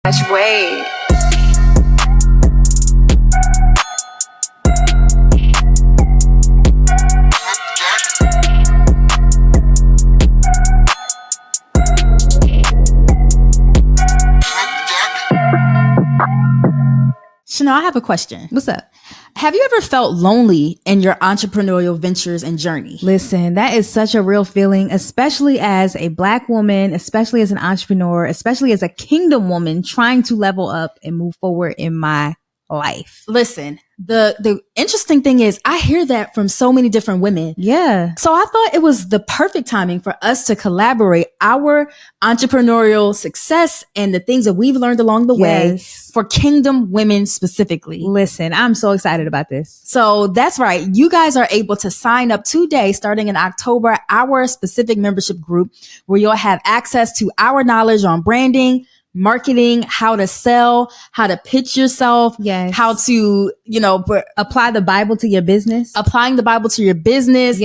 Wait. Chanel, I have a question. What's up? Have you ever felt lonely in your entrepreneurial ventures and journey? Listen, that is such a real feeling, especially as a Black woman, especially as an entrepreneur, especially as a kingdom woman trying to level up and move forward in my life. Listen, the interesting thing is I hear that from so many different women. Yeah. So I thought it was the perfect timing for us to collaborate our entrepreneurial success and the things that we've learned along the way for kingdom women specifically. Listen, I'm so excited about this. So that's right. You guys are able to sign up today, starting in October, our specific membership group where you'll have access to our knowledge on branding, marketing, how to sell, how to pitch yourself, how to, apply the Bible to your business, applying the Bible to your business,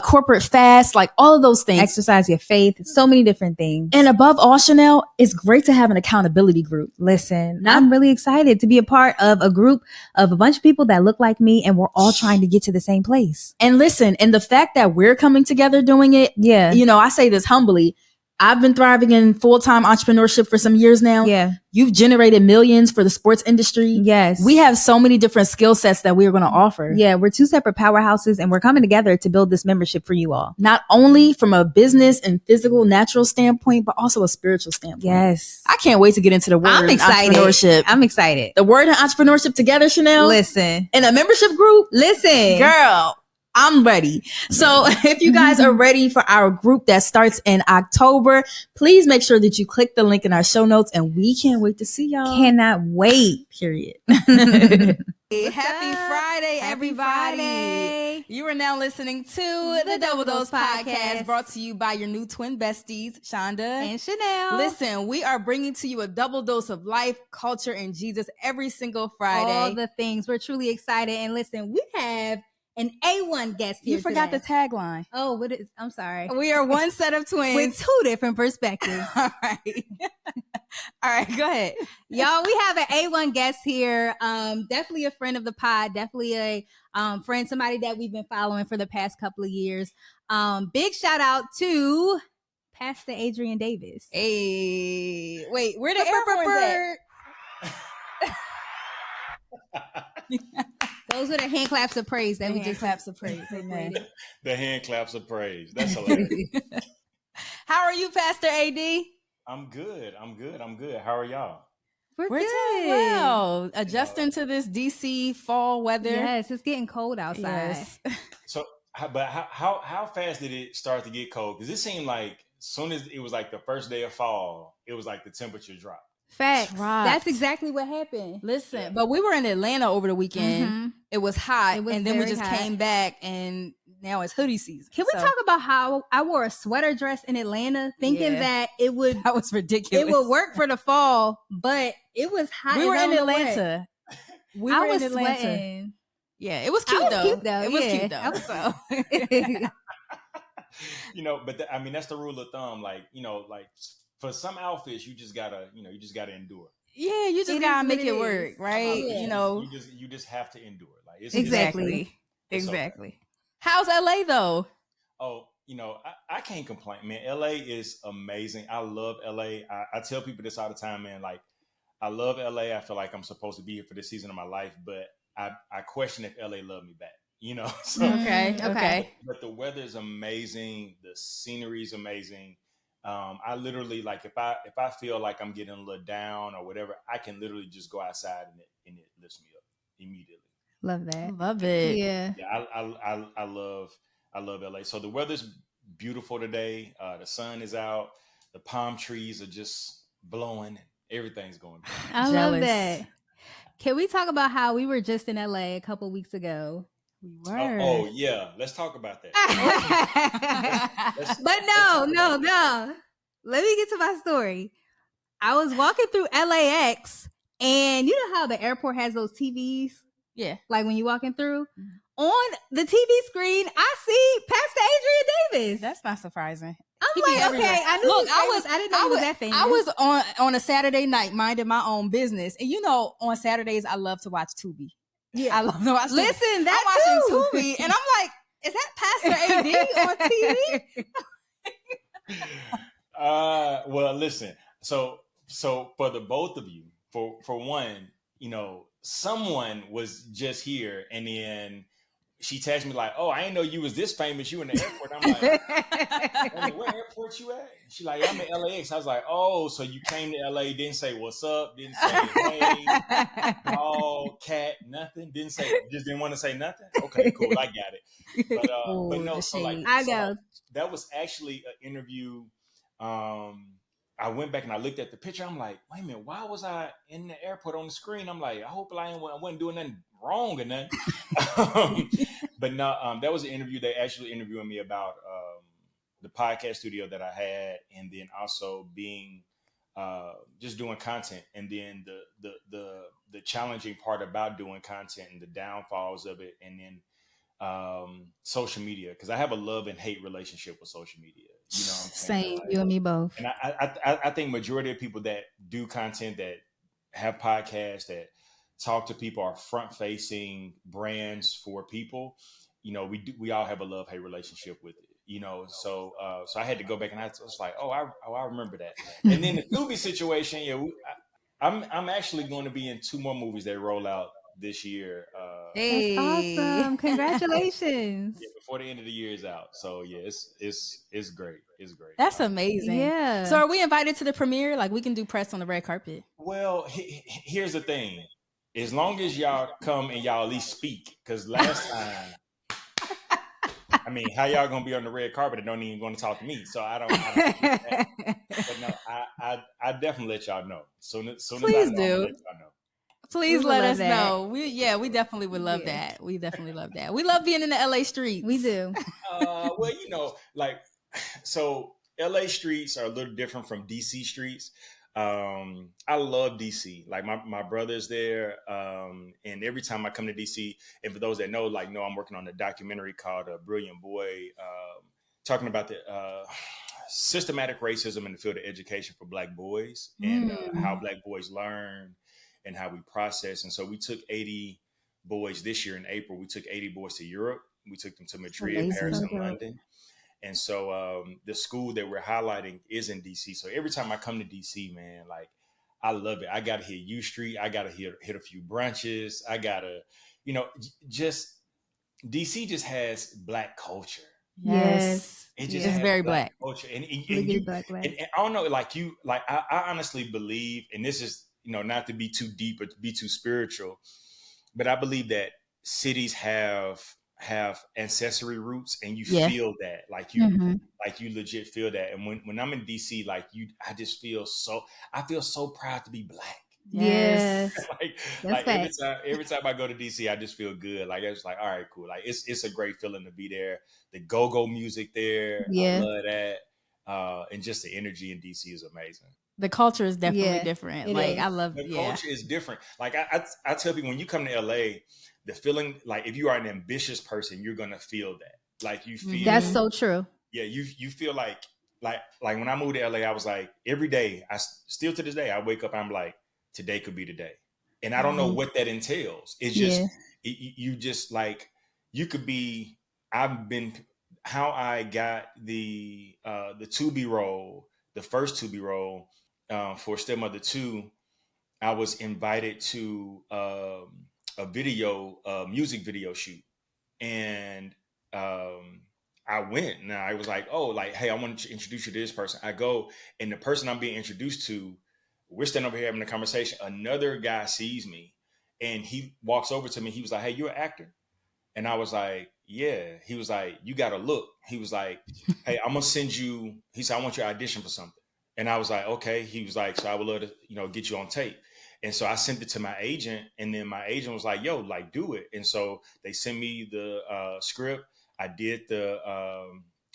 corporate fast, like all of those things. Exercise your faith, so many different things. And above all, Chanel, it's great to have an accountability group. Listen, I'm really excited to be a part of a group of a bunch of people that look like me and we're all trying to get to the same place. And listen, and the fact that we're coming together doing it, I say this humbly, I've been thriving in full-time entrepreneurship for some years now. Yeah. You've generated millions for the sports industry. Yes. We have so many different skill sets that we are going to offer. Yeah. We're two separate powerhouses and we're coming together to build this membership for you all. Not only from a business and physical, natural standpoint, but also a spiritual standpoint. Yes. I can't wait to get into the word I'm excited. entrepreneurship. I'm excited. The word and entrepreneurship together, Chanel. Listen. In a membership group. Listen. Girl. I'm ready. So if you guys are ready for our group that starts in October, please make sure that you click the link in our show notes and we can't wait to see y'all. Cannot wait. Period. Happy Friday, everybody. You are now listening to the Double Dose Podcast, brought to you by your new twin besties, Shonda and Chanel. Listen, we are bringing to you a double dose of life, culture, and Jesus every single Friday. All the things. We're truly excited. And listen, we have an A1 guest here. You forgot today. the tagline. Oh, what is? I'm sorry. We are one set of twins with two different perspectives. All right. All right, go ahead. Y'all, we have an A1 guest here. Definitely a friend of the pod. Definitely a friend, somebody that we've been following for the past couple of years. Big shout out to Pastor Adrian Davis. Hey, wait, where the airport at? Those are the hand claps of praise that we just claps of praise. Amen. The hand claps of praise. That's hilarious. How are you, Pastor AD? I'm good. How are y'all? We're doing well. Adjusting to this DC fall weather. Yes, it's getting cold outside. Yes. So, but how fast did it start to get cold? Because it seemed like as soon as it was like the first day of fall, it was like the temperature dropped. Facts. That's exactly what happened. Listen, but we were in Atlanta over the weekend. Mm-hmm. It was hot, and then we just came back, and now it's hoodie season. Can we talk about how I wore a sweater dress in Atlanta, thinking that it would that was ridiculous. It would work for the fall, but it was hot. We were in Atlanta. I was sweating. Yeah, it was cute though. It was cute though. I was so. But that's the rule of thumb. Like, like. For some outfits, you just gotta endure. Yeah, you just gotta make it work, right? You just have to endure. Like exactly. Okay. How's LA though? Oh, I can't complain, man. LA is amazing. I love LA. I tell people this all the time, man. Like, I love LA. I feel like I'm supposed to be here for this season of my life, but I question if LA loved me back. So, okay. But the weather is amazing. The scenery is amazing. I literally, like, if I feel like I'm getting a little down or whatever, I can literally just go outside and it lifts me up immediately. Love that. Love it. Yeah. I love LA. So the weather's beautiful today. The sun is out. The palm trees are just blowing. Everything's going good. I love that. Can we talk about how we were just in LA a couple weeks ago? We were. Oh yeah, let's talk about that. But no. Let me get to my story. I was walking through LAX, and you know how the airport has those TVs? Yeah. Like when you're walking through? On the TV screen, I see Pastor Adrian Davis. That's not surprising. I'm He be like, everywhere. okay, I knew Look, he was famous. I didn't know he was that famous. I was on a Saturday night minding my own business, and on Saturdays I love to watch Tubi. Yeah, I love to watch. Listen, Tubi. I'm watching too. Tubi, and I'm like, is that Pastor AD on TV? Well, listen. So for the both of you, for one, someone was just here, and then she texted me like, "Oh, I didn't know you was this famous. You in the airport." I'm like, "Where airport you at?" She like, "I'm in LAX." I was like, "Oh, so you came to LA? Didn't say what's up? Didn't say hey, dog, cat, nothing? Just didn't want to say nothing? Okay, cool, I got it." But no, so like, that was actually an interview. I went back and I looked at the picture. I'm like, wait a minute, why was I in the airport on the screen? I'm like, I hope I wasn't doing nothing wrong or nothing. But no, that was an interview. They actually interviewing me about the podcast studio that I had, and then also being just doing content, and then the challenging part about doing content and the downfalls of it, and then social media, because I have a love and hate relationship with social media. You know what I'm saying? Same, you and me both. And I think majority of people that do content, that have podcasts, that talk to people, are front facing brands for people. We all have a love hate relationship with it. So I had to go back, and I was like, I remember that. And then the Tubi situation, I'm actually going to be in 2 more movies that roll out this year. That's awesome! Congratulations! Before the end of the year is out. So yeah, it's great. It's great. That's amazing. Yeah. So are we invited to the premiere? Like, we can do press on the red carpet? Well, here's the thing. As long as y'all come and y'all at least speak, because last time, I mean, how y'all gonna be on the red carpet and don't even going to talk to me? So I don't but no, I definitely let y'all know. Soon as I know, Please I'm do. gonna let y'all know. Please let us know. We definitely would love that. We definitely love that. We love being in the LA streets. We do. Well, so LA streets are a little different from DC streets. I love DC. Like my brother's there, and every time I come to DC, and for those that know, I'm working on a documentary called "Brilliant Boy," talking about the systematic racism in the field of education for Black boys, and how Black boys learn and how we process. And so we took 80 boys this year in April. We took 80 boys to Europe. We took them to Madrid, Paris, and London. And so the school that we're highlighting is in DC. So every time I come to DC, man, I love it. I got to hit U Street. I got to hit a few brunches. I got to, just DC just has Black culture. Yes. It just is very Black culture. And Black. And I don't know, I honestly believe, and this is, not to be too deep or to be too spiritual, but I believe that cities have ancestry roots, and you feel that, you legit feel that. And when I'm in DC, I just feel so proud to be Black. Yes. Every time I go to DC, I just feel good. It's all right, cool. It's a great feeling to be there. The go-go music there, I love that. And just the energy in DC is amazing. The culture is definitely different. I love the culture is different. I tell people, when you come to LA, the feeling, if you are an ambitious person, you're gonna feel that. You feel that's so true. Yeah, you feel like when I moved to LA, I was like, every day, I still to this day, I wake up, I'm like, today could be the day. And I don't know what that entails. It's just you just you could be. How I got the Tubi role, the first Tubi role for Stepmother 2. I was invited to a music video shoot, and I went. And I was like, hey, I want to introduce you to this person. I go, and the person I'm being introduced to, we're standing over here having a conversation. Another guy sees me, and he walks over to me. He was like, hey, you're an actor? And I was like, yeah. He was like, you got to look. He was like, hey, I'm going to send you. He said, I want you to audition for something. And I was like, okay. He was like, so I would love to, get you on tape. And so I sent it to my agent, and then my agent was like, yo, do it. And so they sent me the script. I did I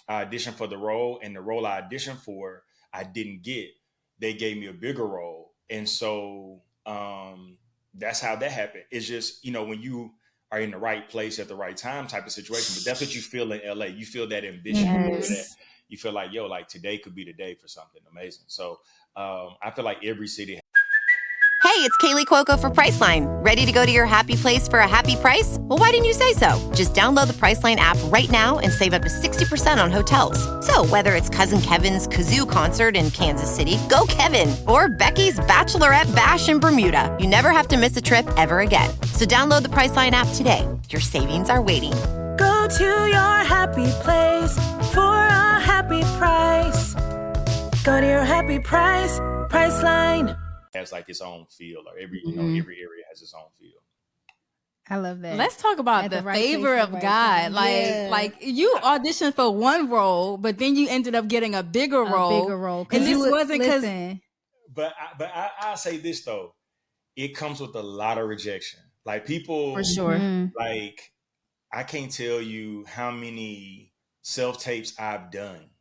auditioned for the role, and the role I auditioned for, I didn't get. They gave me a bigger role. And so that's how that happened. It's just, when you are in the right place at the right time type of situation. But that's what you feel in LA. You feel that ambition. Yes. you feel like, yo, like today could be the day for something amazing. So I feel like every city. Hey, it's Kaylee Cuoco for Priceline. Ready to go to your happy place for a happy price? Well, why didn't you say so? Just download the Priceline app right now and save up to 60% on hotels. So whether it's Cousin Kevin's Kazoo Concert in Kansas City, go Kevin, or Becky's Bachelorette Bash in Bermuda, you never have to miss a trip ever again. So download the Priceline app today. Your savings are waiting. Go to your happy place for a happy price. Go to your happy price, Priceline. Has like its own feel, or every area has its own feel. I love that. Let's talk about the favor of God. Like you auditioned for one role, but then you ended up getting a bigger role. And this wasn't because. But I say this though, it comes with a lot of rejection. Like people, for sure. Like I can't tell you how many self-tapes I've done,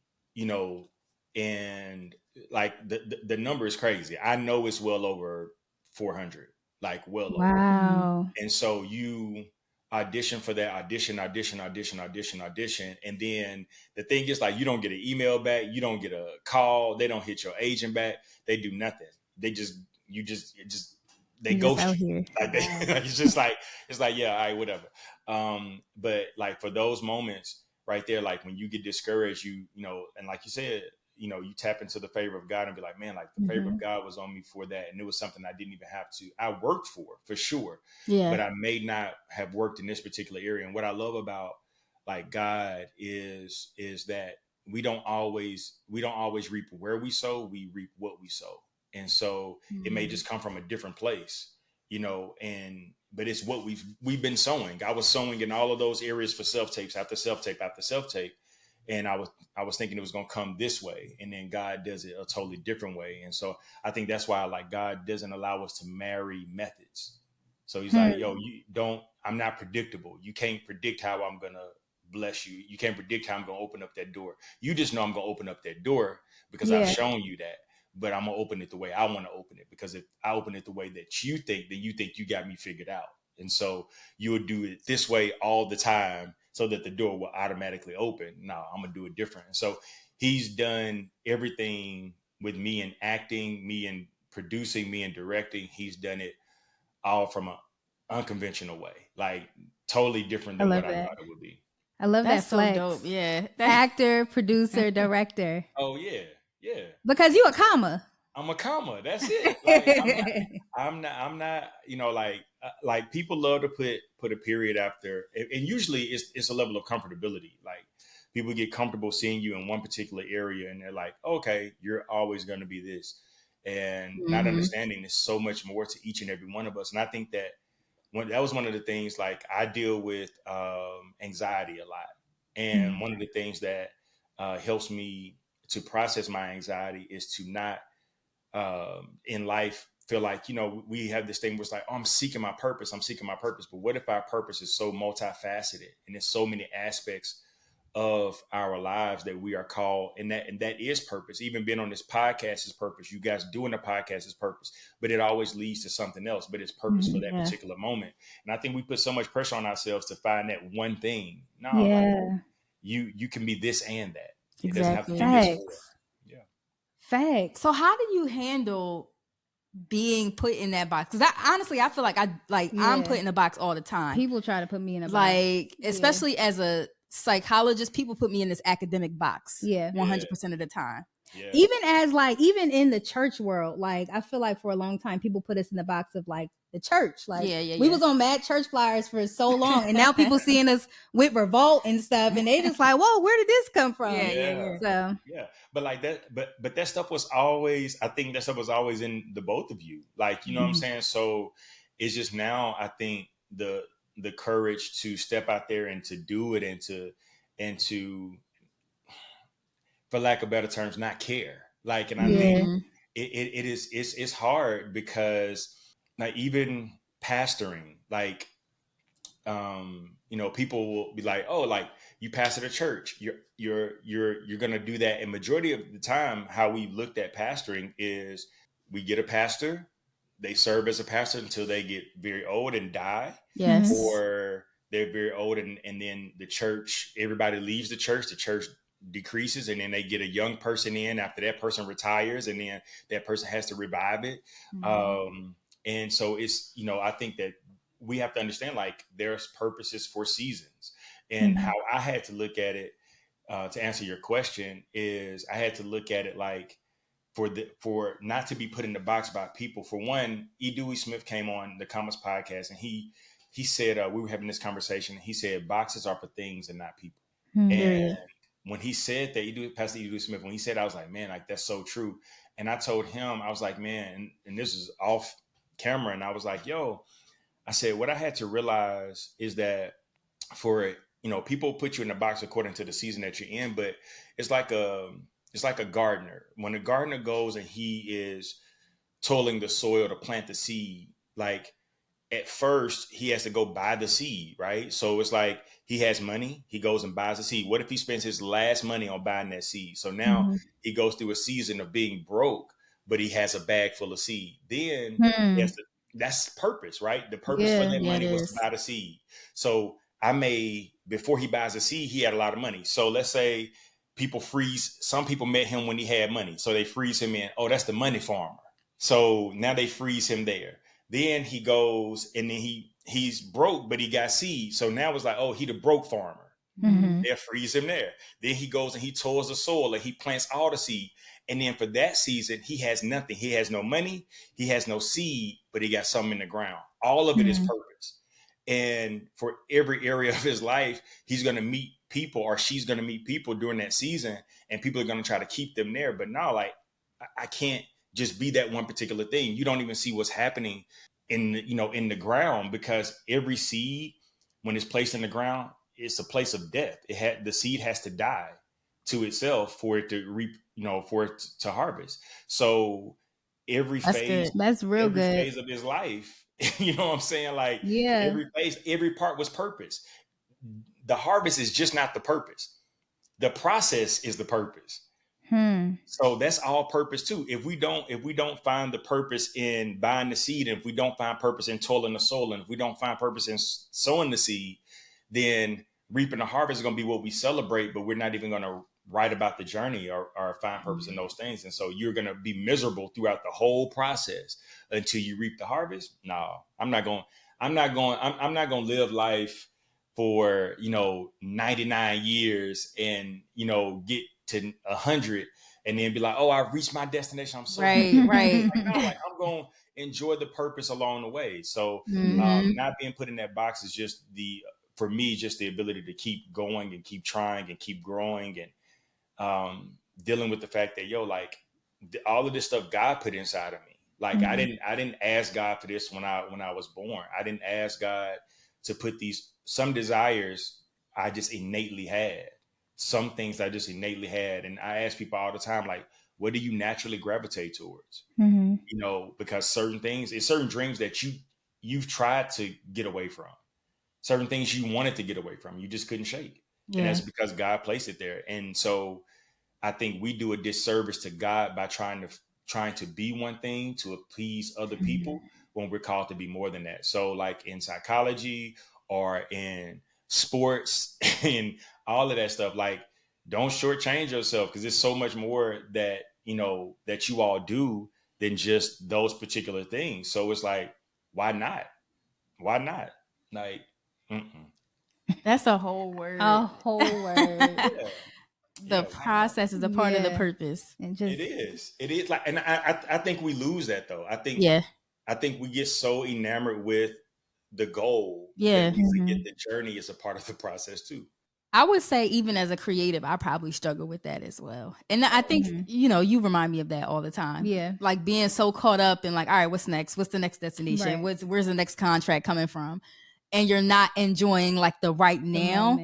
and like the number is crazy. I know it's well over 400, like well over. Wow. And so you audition for that, audition. And then the thing is, like, you don't get an email back. You don't get a call. They don't hit your agent back. They do nothing. They ghost you. Like it's like, yeah, all right, whatever. But like for those moments right there, like when you get discouraged, and like you said, you tap into the favor of God and be like, man, like the favor of God was on me for that. And it was something I didn't even have to, I worked for sure. Yeah. But I may not have worked in this particular area. And what I love about like God is that we don't always reap where we sow, we reap what we sow. And so it may just come from a different place, but it's what we've been sowing. I was sowing in all of those areas for self-tapes after self-tape. And I was thinking it was going to come this way. And then God does it a totally different way. And so I think that's why like God doesn't allow us to marry methods. So he's like, yo, I'm not predictable. You can't predict how I'm going to bless you. You can't predict how I'm going to open up that door. You just know I'm going to open up that door because I've shown you that. But I'm going to open it the way I want to open it. Because if I open it the way that you think, then you think you got me figured out. And so you would do it this way all the time so that the door will automatically open. No, I'm going to do it different. And so he's done everything with me in acting, me in producing, me in directing. He's done it all from an unconventional way, like totally different than what I thought it would be. I love That's that flex. so dope. Yeah. Actor, producer, director. Oh, yeah. Yeah. Because you a comma. I'm a comma. That's it. Like, I'm not, like people love to put a period after, and usually it's a level of comfortability. Like people get comfortable seeing you in one particular area and they're like, okay, you're always going to be this. And not understanding there's so much more to each and every one of us. And I think that that was one of the things, like I deal with anxiety a lot. And one of the things that helps me to process my anxiety is to not in life feel like, we have this thing where it's like, oh, I'm seeking my purpose. But what if our purpose is so multifaceted and there's so many aspects of our lives that we are called, and that is purpose. Even being on this podcast is purpose. You guys doing the podcast is purpose, but it always leads to something else, but it's purpose for that particular moment. And I think we put so much pressure on ourselves to find that one thing. No, like, you can be this and that. It doesn't have to be this. Facts. So how do you handle being put in that box? Because I feel like I'm put in a box all the time. People try to put me in a box. Like, especially as a psychologist, people put me in this academic box. 100% of the time. Yeah. Even in the church world, like I feel like for a long time people put us in the box of like the church. Like we was on mad church flyers for so long, and now people seeing us with Revolt and stuff, and they just like, whoa, where did this come from? So but like that, but that stuff was always, I think that stuff was always in the both of you. Like, you know what I'm saying? So it's just now I think the courage to step out there and to do it and to for lack of better terms, not care. Like, and I think it's hard because like even pastoring, like, people will be like, oh, like you pastor the church, you're going to do that. And majority of the time, how we looked at pastoring is we get a pastor, they serve as a pastor until they get very old and die. Yes. Or they're very old and then the church, everybody leaves the church decreases, and then they get a young person in after that person retires, and then that person has to revive it. And so it's, I think that we have to understand, like, there's purposes for seasons. And how I had to look at it, to answer your question, is I had to look at it like, for not to be put in the box by people. For one, E. Dewey Smith came on the Commerce Podcast, and he said, we were having this conversation, and he said boxes are for things and not people. And when he said that, Pastor E. Dewey Smith, when he said, I was like, man, like, that's so true. And I told him, I was like, man, and this is off camera, and I was like, yo, I said, what I had to realize is that for, people put you in a box according to the season that you're in, but it's like a gardener. When a gardener goes and he is toiling the soil to plant the seed, like, at first he has to go buy the seed, right? So it's like he has money, he goes and buys the seed. What if he spends his last money on buying that seed? So now he goes through a season of being broke, but he has a bag full of seed. Then that's purpose, right? The purpose for that money was to buy the seed. So before he buys the seed, he had a lot of money. So let's say some people met him when he had money. So they freeze him in. Oh, that's the money farmer. So now they freeze him there. Then he goes and then he's broke, but he got seed. So now it's like, oh, he the broke farmer. They'll freeze him there. Then he goes and he toils the soil and he plants all the seed. And then for that season, he has nothing. He has no money. He has no seed, but he got something in the ground. All of it is purpose. And for every area of his life, he's going to meet people, or she's going to meet people during that season, and people are going to try to keep them there. But now, like, I can't just be that one particular thing. You don't even see what's happening in the ground, because every seed, when it's placed in the ground, it's a place of death. The seed has to die to itself for it to reap, for it to harvest. So every phase of his life, you know what I'm saying? Like, every phase, every part was purpose. The harvest is just not the purpose. The process is the purpose. So that's all purpose too. If we don't find the purpose in buying the seed, and if we don't find purpose in toiling the soil, and if we don't find purpose in sowing the seed, then reaping the harvest is going to be what we celebrate, but we're not even going to write about the journey or find purpose in those things. And so you're going to be miserable throughout the whole process until you reap the harvest. No, I'm not going to live life for, 99 years and, get to 100 and then be like, oh, I've reached my destination. I'm so right. I'm going to enjoy the purpose along the way. So not being put in that box is just for me, just the ability to keep going and keep trying and keep growing, and dealing with the fact that, all of this stuff God put inside of me. Like, I didn't ask God for this when I was born. I didn't ask God to put some desires I just innately had. Some things I just innately had. And I ask people all the time, like, what do you naturally gravitate towards? Because certain things, it's certain dreams that you've tried to get away from. Certain things you wanted to get away from, you just couldn't shake. And that's because God placed it there. And so I think we do a disservice to God by trying to be one thing to please other people when we're called to be more than that. So like in psychology or in sports and all of that stuff, like, don't shortchange yourself, because there's so much more that, that you all do than just those particular things. So it's like, why not? Like, that's a whole word. The process is a part of the purpose. It is like, and I think we lose that though. I think we get so enamored with the goal that we forget the journey is a part of the process too. I would say even as a creative, I probably struggle with that as well. And I think, you remind me of that all the time. Yeah. Like being so caught up in like, all right, what's next? What's the next destination? Right. Where's the next contract coming from? And you're not enjoying like the right now.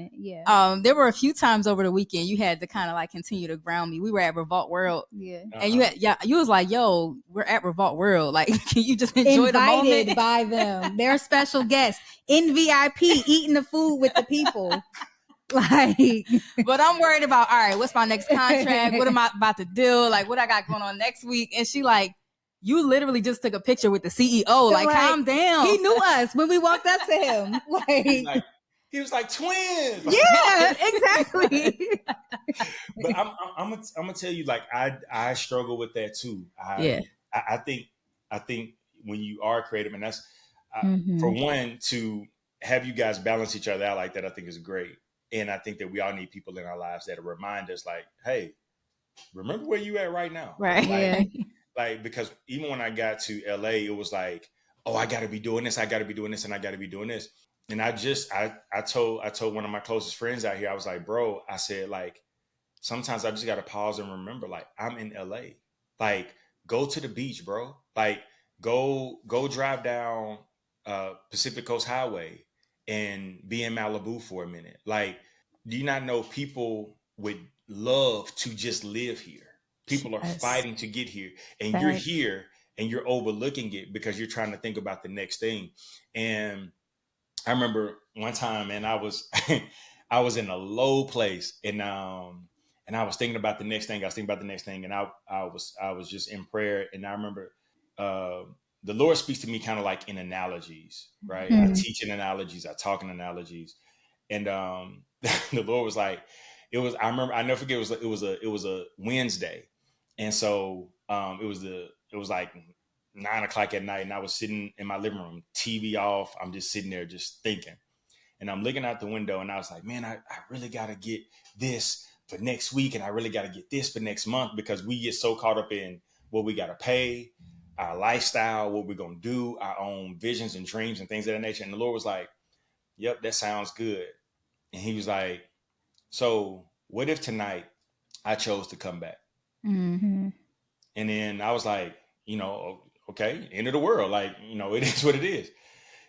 There were a few times over the weekend you had to kind of like continue to ground me. We were at Revolt World. And you was like, yo, we're at Revolt World. Like, can you just enjoy the moment? Invited by them. They're special guests in VIP, eating the food with the people. Like, but I'm worried about, all right, what's my next contract? What am I about to do? Like, what I got going on next week? And she like, you literally just took a picture with the CEO. Like, calm down. He knew us when we walked up to him. He was like, twins. Yeah, exactly. But I'm gonna tell you, like, I struggle with that too. I think when you are creative, and that's for one, to have you guys balance each other out like that, I think is great. And I think that we all need people in our lives that remind us, like, hey, remember where you at right now. Right. Like, because even when I got to LA, it was like, oh, I gotta be doing this, I gotta be doing this, and I gotta be doing this. And I told one of my closest friends out here, I was like, bro, I said, like, sometimes I just gotta pause and remember, like, I'm in LA. Like, go to the beach, bro. Like, go drive down Pacific Coast Highway and be in Malibu for a minute. Like, do you not know people would love to just live here? People are fighting to get here, and you're here and you're overlooking it because you're trying to think about the next thing. And I remember one time, and I was I was in a low place, and I was thinking about the next thing. And I was just in prayer. And I remember the Lord speaks to me kind of like in analogies, right? I teach in analogies, I talk in analogies, and the Lord was like, I remember, I never forget, it was a Wednesday, and so it was like 9:00 at night, and I was sitting in my living room, TV off. I'm just sitting there just thinking, and I'm looking out the window, and I was like, man, I really got to get this for next week, and I really got to get this for next month, because we get so caught up in what we got to pay, our lifestyle, what we're going to do, our own visions and dreams and things of that nature. And the Lord was like, yep, that sounds good. And he was like, so what if tonight I chose to come back? And then I was like, okay, end of the world. Like, it is what it is.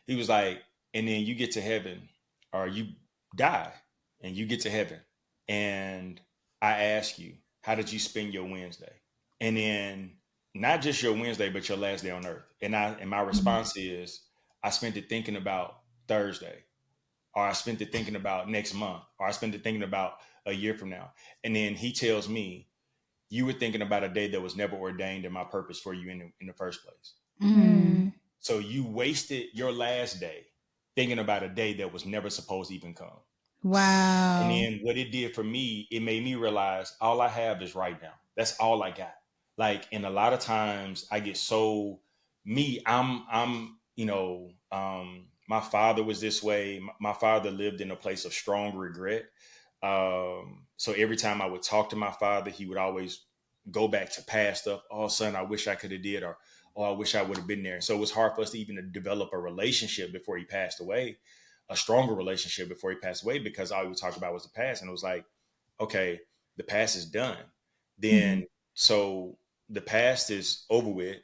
He was like, and then you get to heaven, or you die and you get to heaven, and I ask you, how did you spend your Wednesday? And then not just your Wednesday, but your last day on earth. And my response is, I spent it thinking about Thursday, or I spent it thinking about next month, or I spent it thinking about a year from now. And then he tells me, you were thinking about a day that was never ordained in my purpose for you in the first place. So you wasted your last day thinking about a day that was never supposed to even come. Wow. And then what it did for me, it made me realize all I have is right now. That's all I got. Like, and a lot of times I get so my father was this way. My father lived in a place of strong regret. So every time I would talk to my father, he would always go back to past stuff. Oh, son, I wish I could have did, or oh, I wish I would have been there. So it was hard for us to even develop a relationship before he passed away, a stronger relationship before he passed away, because all we would talk about was the past. And it was like, okay, the past is done. Then, so the past is over with,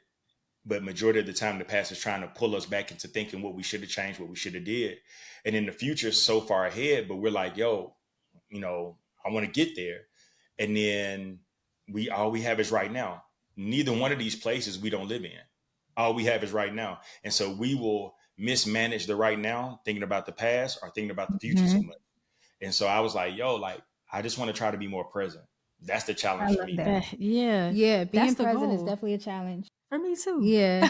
but majority of the time, the past is trying to pull us back into thinking what we should have changed, what we should have did. And in the future is so far ahead, but we're like, yo, I want to get there. And then all we have is right now. Neither one of these places we don't live in. All we have is right now. And so we will mismanage the right now, thinking about the past or thinking about the future so much. And so I was like, yo, like, I just want to try to be more present. That's the challenge for me. Yeah. Being present is definitely a challenge. For me too. Yeah.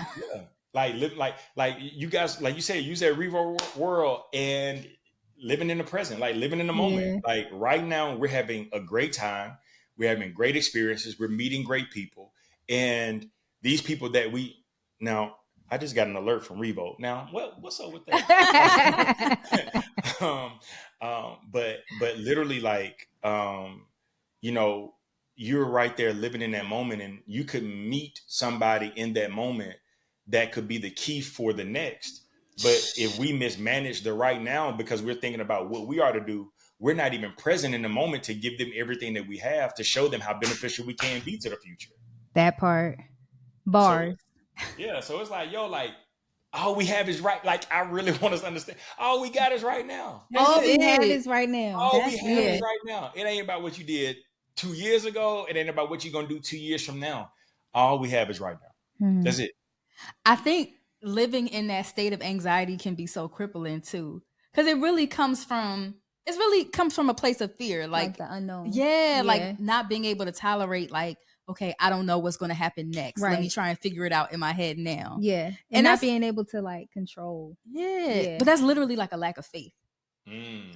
Like live like you guys, like you said, use that real world and living in the present, like living in the moment. Like right now, we're having a great time. We're having great experiences. We're meeting great people. And these people that now, I just got an alert from Revo. Now, what's up with that? But literally, like, you're right there living in that moment, and you could meet somebody in that moment that could be the key for the next. But if we mismanage the right now because we're thinking about what we are to do, we're not even present in the moment to give them everything that we have to show them how beneficial we can be to the future. That part. Bars. So it's like, yo, like, all we have is right. Like, I really want us to understand. All we got is right now. All we have is right now. All we have is right now. It ain't about what you did 2 years ago. It ain't about what you're going to do 2 years from now. All we have is right now. That's it. I think living in that state of anxiety can be so crippling too, because it really comes from a place of fear, like the unknown. Like not being able to tolerate, like, okay, I don't know what's going to happen next. Let me try and figure it out in my head now. And not being able to like control. But that's literally like a lack of faith. Mm.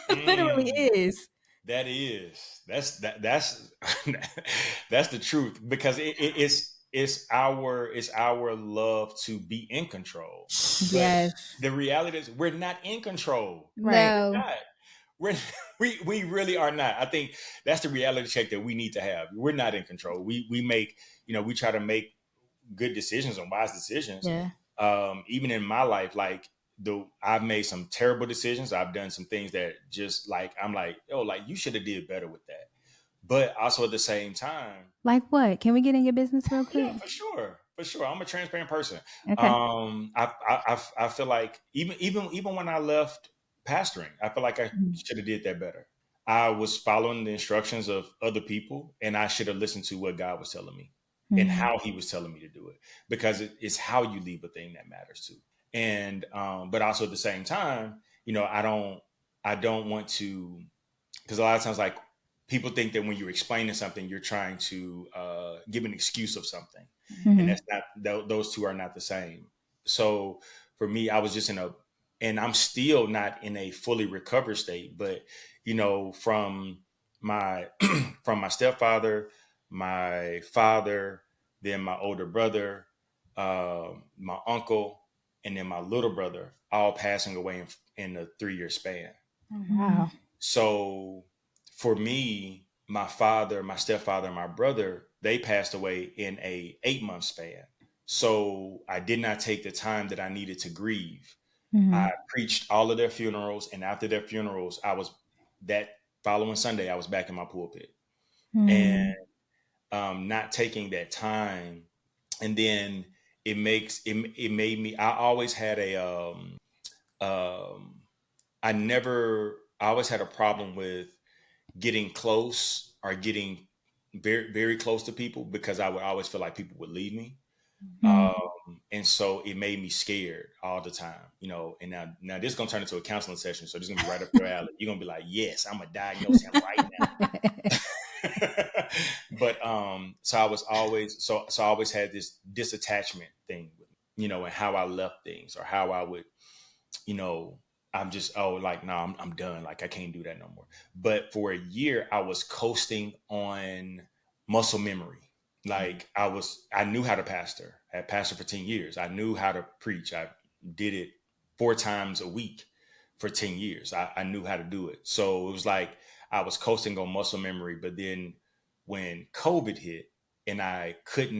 Literally Mm. is. That's that's the truth, because it's our love to be in control, but Yes. the reality is we're not in control. Right. We're No. not. We're we really are not. I think that's the reality check that we need to have. We're not in control. We make, we try to make good decisions and wise decisions. Yeah. Even in my life, like I've made some terrible decisions. I've done some things that just like I'm like, oh, like you should have did better with that. But also at the same time, Like what? Can we get in your business real quick? yeah, for sure. I'm a transparent person. Okay. I feel like even when I left pastoring, I feel like I should have did that better. I was following the instructions of other people, and I should have listened to what God was telling me and Mhm. how He was telling me to do it, because it's how you leave a thing that matters too. And but also at the same time, I don't want to, because a lot of times, like, people think that when you're explaining something, you're trying to give an excuse of something, and Mhm. that's not those two are not the same. So for me, I was just and I'm still not in a fully recovered state, but from my from my stepfather, my father, then my older brother, my uncle, and then my little brother, all passing away in a 3-year span. Wow. So for me, my father, my stepfather, and my brother, they passed away in a 8-month span. So I did not take the time that I needed to grieve. I Mhm. preached all of their funerals, and after their funerals, that following Sunday, I was back in my pulpit, and Mhm. not taking that time. And then it made me. I always had um, I always had a problem with getting close or getting very, very close to people, because I would always feel like people would leave me. Mhm. And so it made me scared all the time, and now this is going to turn into a counseling session. So this is going to be right up your alley. You're going to be like, yes, I'm going to diagnose him right now. But so I always had this disattachment thing with me, and how I left things, or how I would, you know, I'm just, oh, like, no, I'm done. Like, I can't do that no more. But for a year, I was coasting on muscle memory. Like, I knew how to pastor. I had pastored for 10 years. I knew how to preach. I did it 4 times a week for 10 years. I knew how to do it. So it was like I was coasting on muscle memory. But then when COVID hit, and I couldn't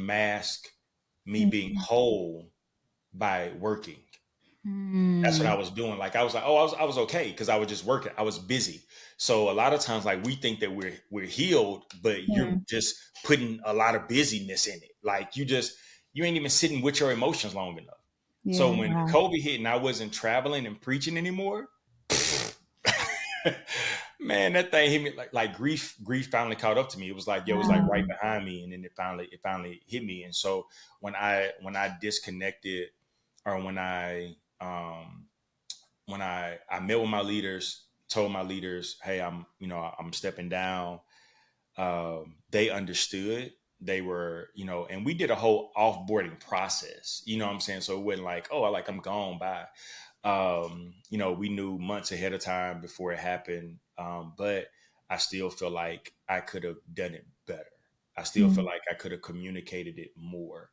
mask me being whole by working. That's what I Mm. was doing. Like, I was like, oh, I was okay, because I was just working. I was busy. So a lot of times, like, we think that we're healed, but you're Mhm. just putting a lot of busyness in it. Like, you ain't even sitting with your emotions long enough. So Yeah. when Wow. COVID hit and I wasn't traveling and preaching anymore, man, that thing hit me like grief finally caught up to me. It was like, yo, it was like right Wow. behind me, and then it finally hit me. And so when I disconnected, or when I met with my leaders, told my leaders, hey, I'm stepping down. They understood. They were, and we did a whole offboarding process. You know what I'm saying? So it wasn't like, oh, I'm gone by. We knew months ahead of time before it happened. But I still feel like I could have done it better. I still feel Mhm. like I could have communicated it more,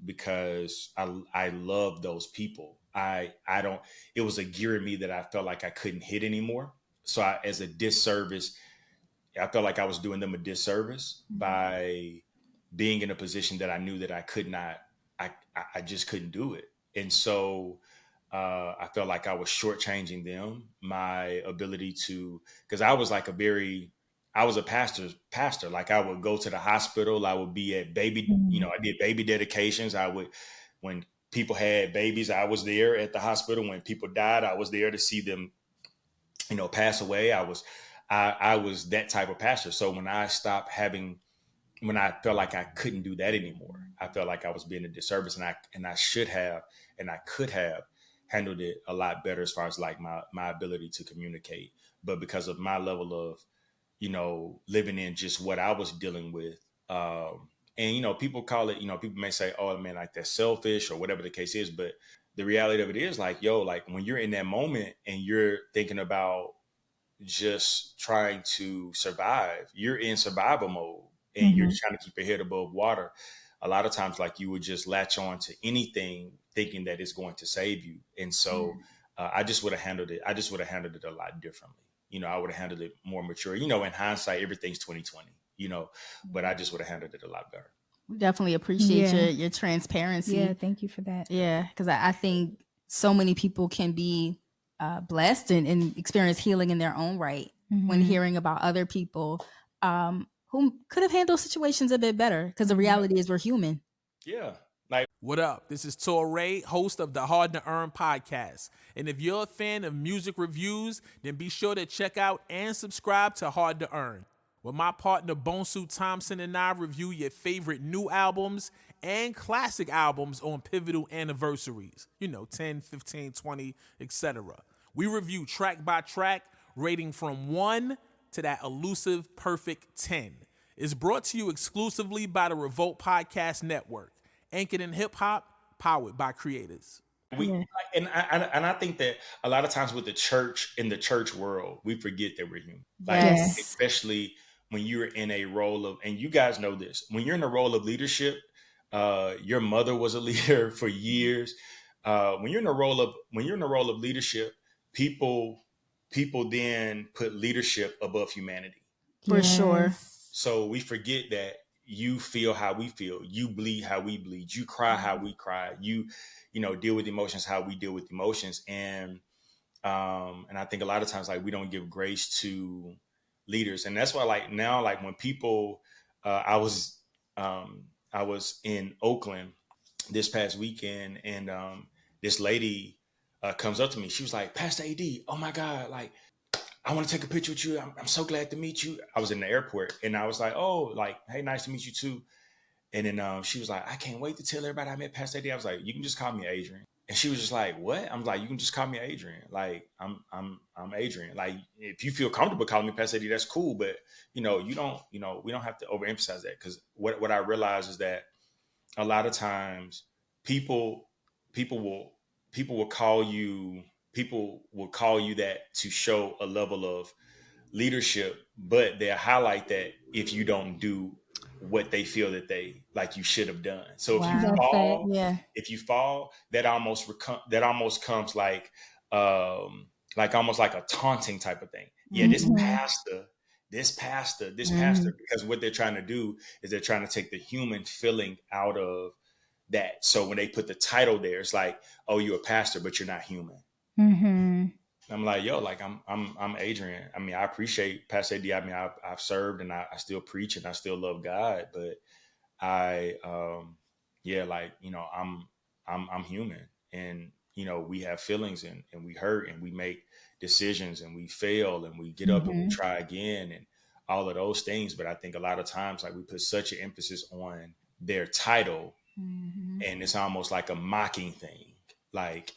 because I love those people. I don't. It was a gear in me that I felt like I couldn't hit anymore. So as a disservice, I felt like I was doing them a disservice by being in a position that I knew that I could not. I just couldn't do it, and so I felt like I was shortchanging them my ability to, because I was a pastor. Like, I would go to the hospital. I would be at Mhm. I did baby dedications. When people had babies, I was there at the hospital. When people died, I was there to see them, pass away. I was that type of pastor. So when I felt like I couldn't do that anymore, I felt like I was being a disservice, and I should have, and I could have handled it a lot better, as far as like my ability to communicate. But because of my level of, living in just what I was dealing with, and people call it, people may say, oh man, like, that's selfish or whatever the case is, but the reality of it is like, yo, like when you're in that moment and you're thinking about just trying to survive, you're in survival mode and you're just trying to keep your head above water. A lot of times, like you would just latch on to anything thinking that it's going to save you. And so I just would have handled it. I just would have handled it a lot differently. I would have handled it more mature. In hindsight, everything's 2020, but I just would have handled it a lot better. We definitely appreciate your transparency. Yeah, thank you for that. Yeah, because I think so many people can be blessed and experience healing in their own right when hearing about other people who could have handled situations a bit better, because the reality is we're human. Yeah. What up? This is Torre, host of the Hard to Earn podcast. And if you're a fan of music reviews, then be sure to check out and subscribe to Hard to Earn, where my partner Bonsu Thompson and I review your favorite new albums and classic albums on pivotal anniversaries, 10, 15, 20, etc. We review track by track, rating from 1 to that elusive perfect 10. It's brought to you exclusively by the Revolt Podcast Network, anchored in hip hop, powered by creators. I think that a lot of times with the church, in the church world, we forget that we're human. Yes. Especially when you're in a role of, and you guys know this, when you're in a role of leadership, your mother was a leader for years. When you're in a role of leadership, people then put leadership above humanity. For sure. So we forget that you feel how we feel, you bleed how we bleed, you cry how we cry, you deal with emotions how we deal with emotions. And I think a lot of times, like, we don't give grace to leaders. And that's why, like, now, like, when people, I was in Oakland this past weekend, and this lady comes up to me. She was like, "Pastor AD, oh my God, like, I want to take a picture with you. I'm so glad to meet you." I was in the airport, and I was like, "Oh, like, hey, nice to meet you too." And then she was like, "I can't wait to tell everybody I met Pastor AD." I was like, "You can just call me Adrian." And she was just like, "What?" I'm like, "You can just call me Adrian. Like, I'm Adrian. Like, if you feel comfortable calling me Pastor AD, that's cool. But you don't, we don't have to overemphasize that, because what I realize is that a lot of times people will call you that to show a level of leadership, but they'll highlight that if you don't do what they feel that they like you should have done. So if you fall, that almost comes like almost like a taunting type of thing. Yeah, this pastor, because what they're trying to do is they're trying to take the human feeling out of that. So when they put the title there, it's like, "Oh, you're a pastor, but you're not human." I'm like, yo, like, I'm Adrian. I mean, I appreciate Pastor AD. I mean, I've served, and I still preach, and I still love God, but I'm human, and we have feelings, and we hurt, and we make decisions, and we fail, and we get up and we try again, and all of those things. But I think a lot of times, like, we put such an emphasis on their title, and it's almost like a mocking thing, like,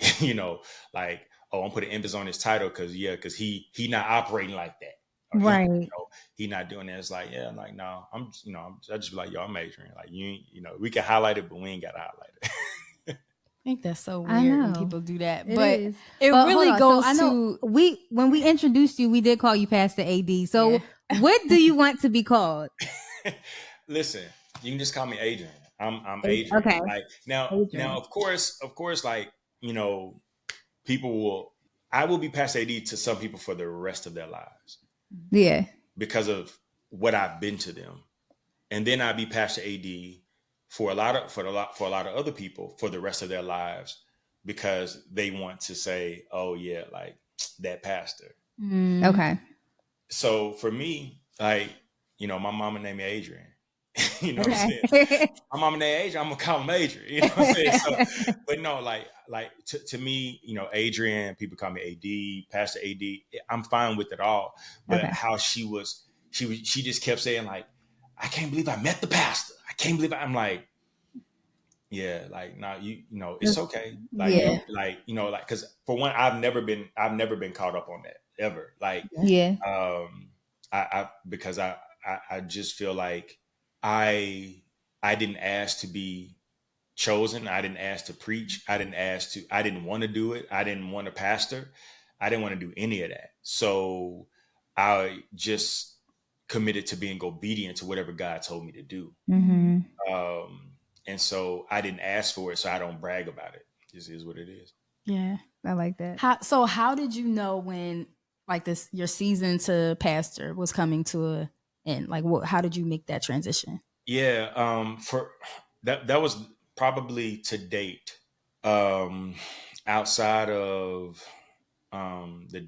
like, "Oh, I'm putting emphasis on his title because he not operating like that, or right? He not doing that." It's like, yeah, like, no, I just be like, "Yo, I'm Adrian." Like, we can highlight it, but we ain't got to highlight it. I think that's so weird when people do that, but it really goes so to when we introduced you, we did call you Pastor AD. So what do you want to be called? Listen, you can just call me Adrian. I'm Adrian. Okay. Like, now, of course, like, I will be Pastor AD to some people for the rest of their lives. Yeah. Because of what I've been to them. And then I'll be Pastor AD for a lot of other people for the rest of their lives, because they want to say, "Oh yeah, like that pastor." Okay. So for me, like, my mama named me Adrian. What I'm saying? My mama named Adrian, I'm gonna call him Adrian. You know what I'm saying? So, but no, like to me, Adrian, people call me AD, Pastor AD. I'm fine with it all. But how she just kept saying, like, "I can't believe I met the pastor. I can't believe I'm like, yeah, like, nah, it's okay. Like, because for one, I've never been caught up on that ever. Like, because I just feel like I didn't ask to be chosen. I didn't ask to preach. I didn't want to do it. I didn't want to pastor. I didn't want to do any of that. So I just committed to being obedient to whatever God told me to do. Mm-hmm. And so I didn't ask for it, so I don't brag about it. This is what it is. Yeah, I like that. How did you know when like this your season to pastor was coming to a end? Like how did you make that transition? Yeah, for that was probably to date, outside of the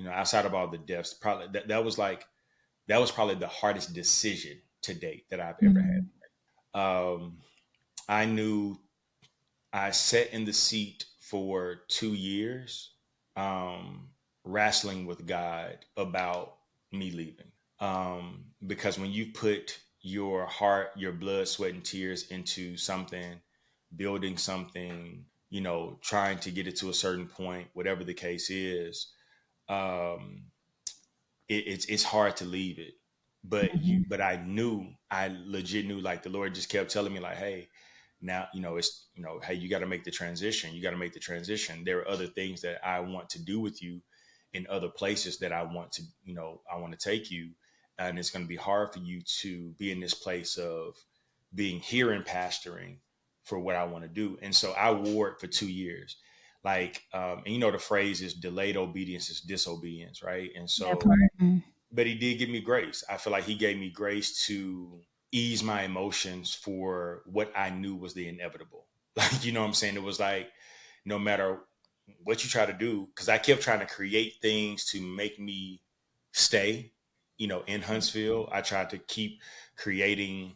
outside of all the deaths, probably that was probably the hardest decision to date that I've ever had. I knew I sat in the seat for 2 years, wrestling with God about me leaving. Because when you put your heart, your blood, sweat, and tears into something, building something, trying to get it to a certain point, whatever the case is, um, it's hard to leave it. But I legit knew, like the Lord just kept telling me, like, hey, now it's hey, you got to make the transition. You got to make the transition. There are other things that I want to do with you in other places that I want to take you, and it's going to be hard for you to be in this place of being here and pastoring for what I want to do. And so I wore it for 2 years. Like, and the phrase is delayed obedience is disobedience, right? And so, but he did give me grace. I feel like he gave me grace to ease my emotions for what I knew was the inevitable. Like, you know what I'm saying? It was like, no matter what you try to do, because I kept trying to create things to make me stay, in Huntsville. I tried to keep creating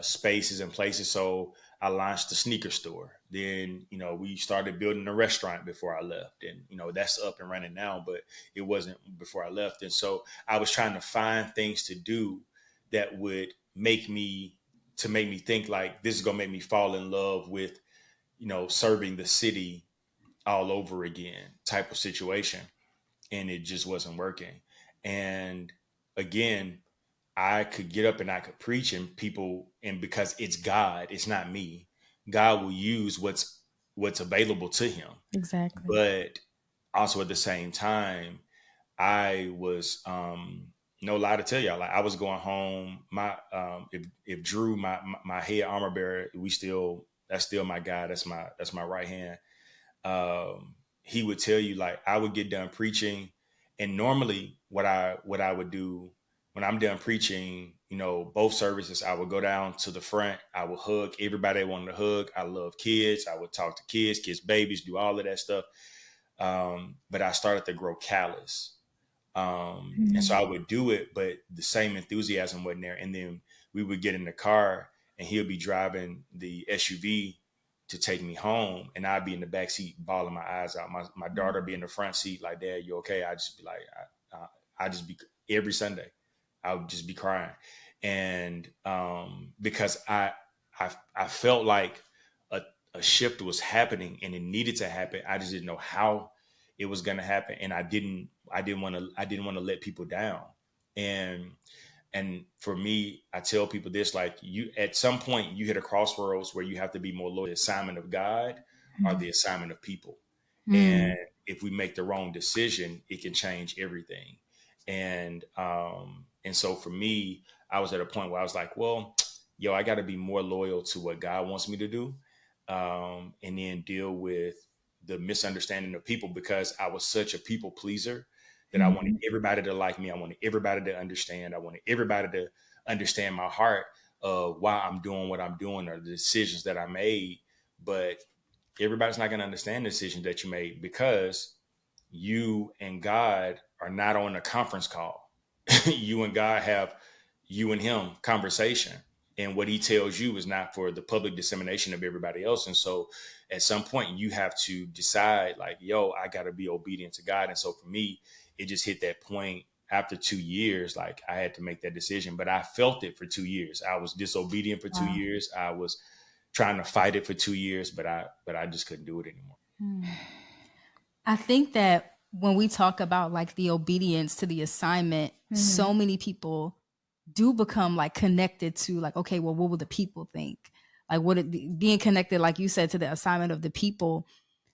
spaces and places. So I launched the sneaker store. Then, we started building a restaurant before I left. And, that's up and running now, but it wasn't before I left. And so I was trying to find things to do that would make me think like this is going to make me fall in love with, serving the city all over again type of situation. And it just wasn't working. And again, I could get up and I could preach and because it's God, it's not me. God will use what's available to him. Exactly. But also at the same time, I was no lie to tell y'all, like I was going home. My if Drew, my head armor bearer, that's still my guy. That's my right hand. He would tell you, like, I would get done preaching, and normally what I would do when I'm done preaching, both services, I would go down to the front. I would hug everybody I wanted to hug. I love kids. I would talk to kids, babies, do all of that stuff. But I started to grow callous. And so I would do it, but the same enthusiasm wasn't there. And then we would get in the car and he'll be driving the SUV to take me home, and I'd be in the back seat bawling my eyes out. My daughter be in the front seat like, Dad, you okay? I just be like, I just be every Sunday, I would just be crying. And because I felt like a shift was happening and it needed to happen. I just didn't know how it was going to happen. And I didn't want to let people down. And for me, I tell people this, like, you, at some point you hit a crossroads where you have to be more loyal to the assignment of God or the assignment of people. And if we make the wrong decision, it can change everything. And so for me, I was at a point where I was like, well, I got to be more loyal to what God wants me to do. And then deal with the misunderstanding of people, because I was such a people pleaser that I wanted everybody to like me. I wanted everybody to understand. I wanted everybody to understand my heart of why I'm doing what I'm doing or the decisions that I made. But everybody's not going to understand the decision that you made, because you and God are not on a conference call. You and God have you and him conversation. And what he tells you is not for the public dissemination of everybody else. And so at some point you have to decide, like, I got to be obedient to God. And so for me, it just hit that point after 2 years, like I had to make that decision. But I felt it for 2 years. I was disobedient for 2 years. I was trying to fight it for 2 years, but I just couldn't do it anymore. I think that when we talk about like the obedience to the assignment, so many people do become like connected to like, okay, well, what will the people think? like being connected, like you said, to the assignment of the people.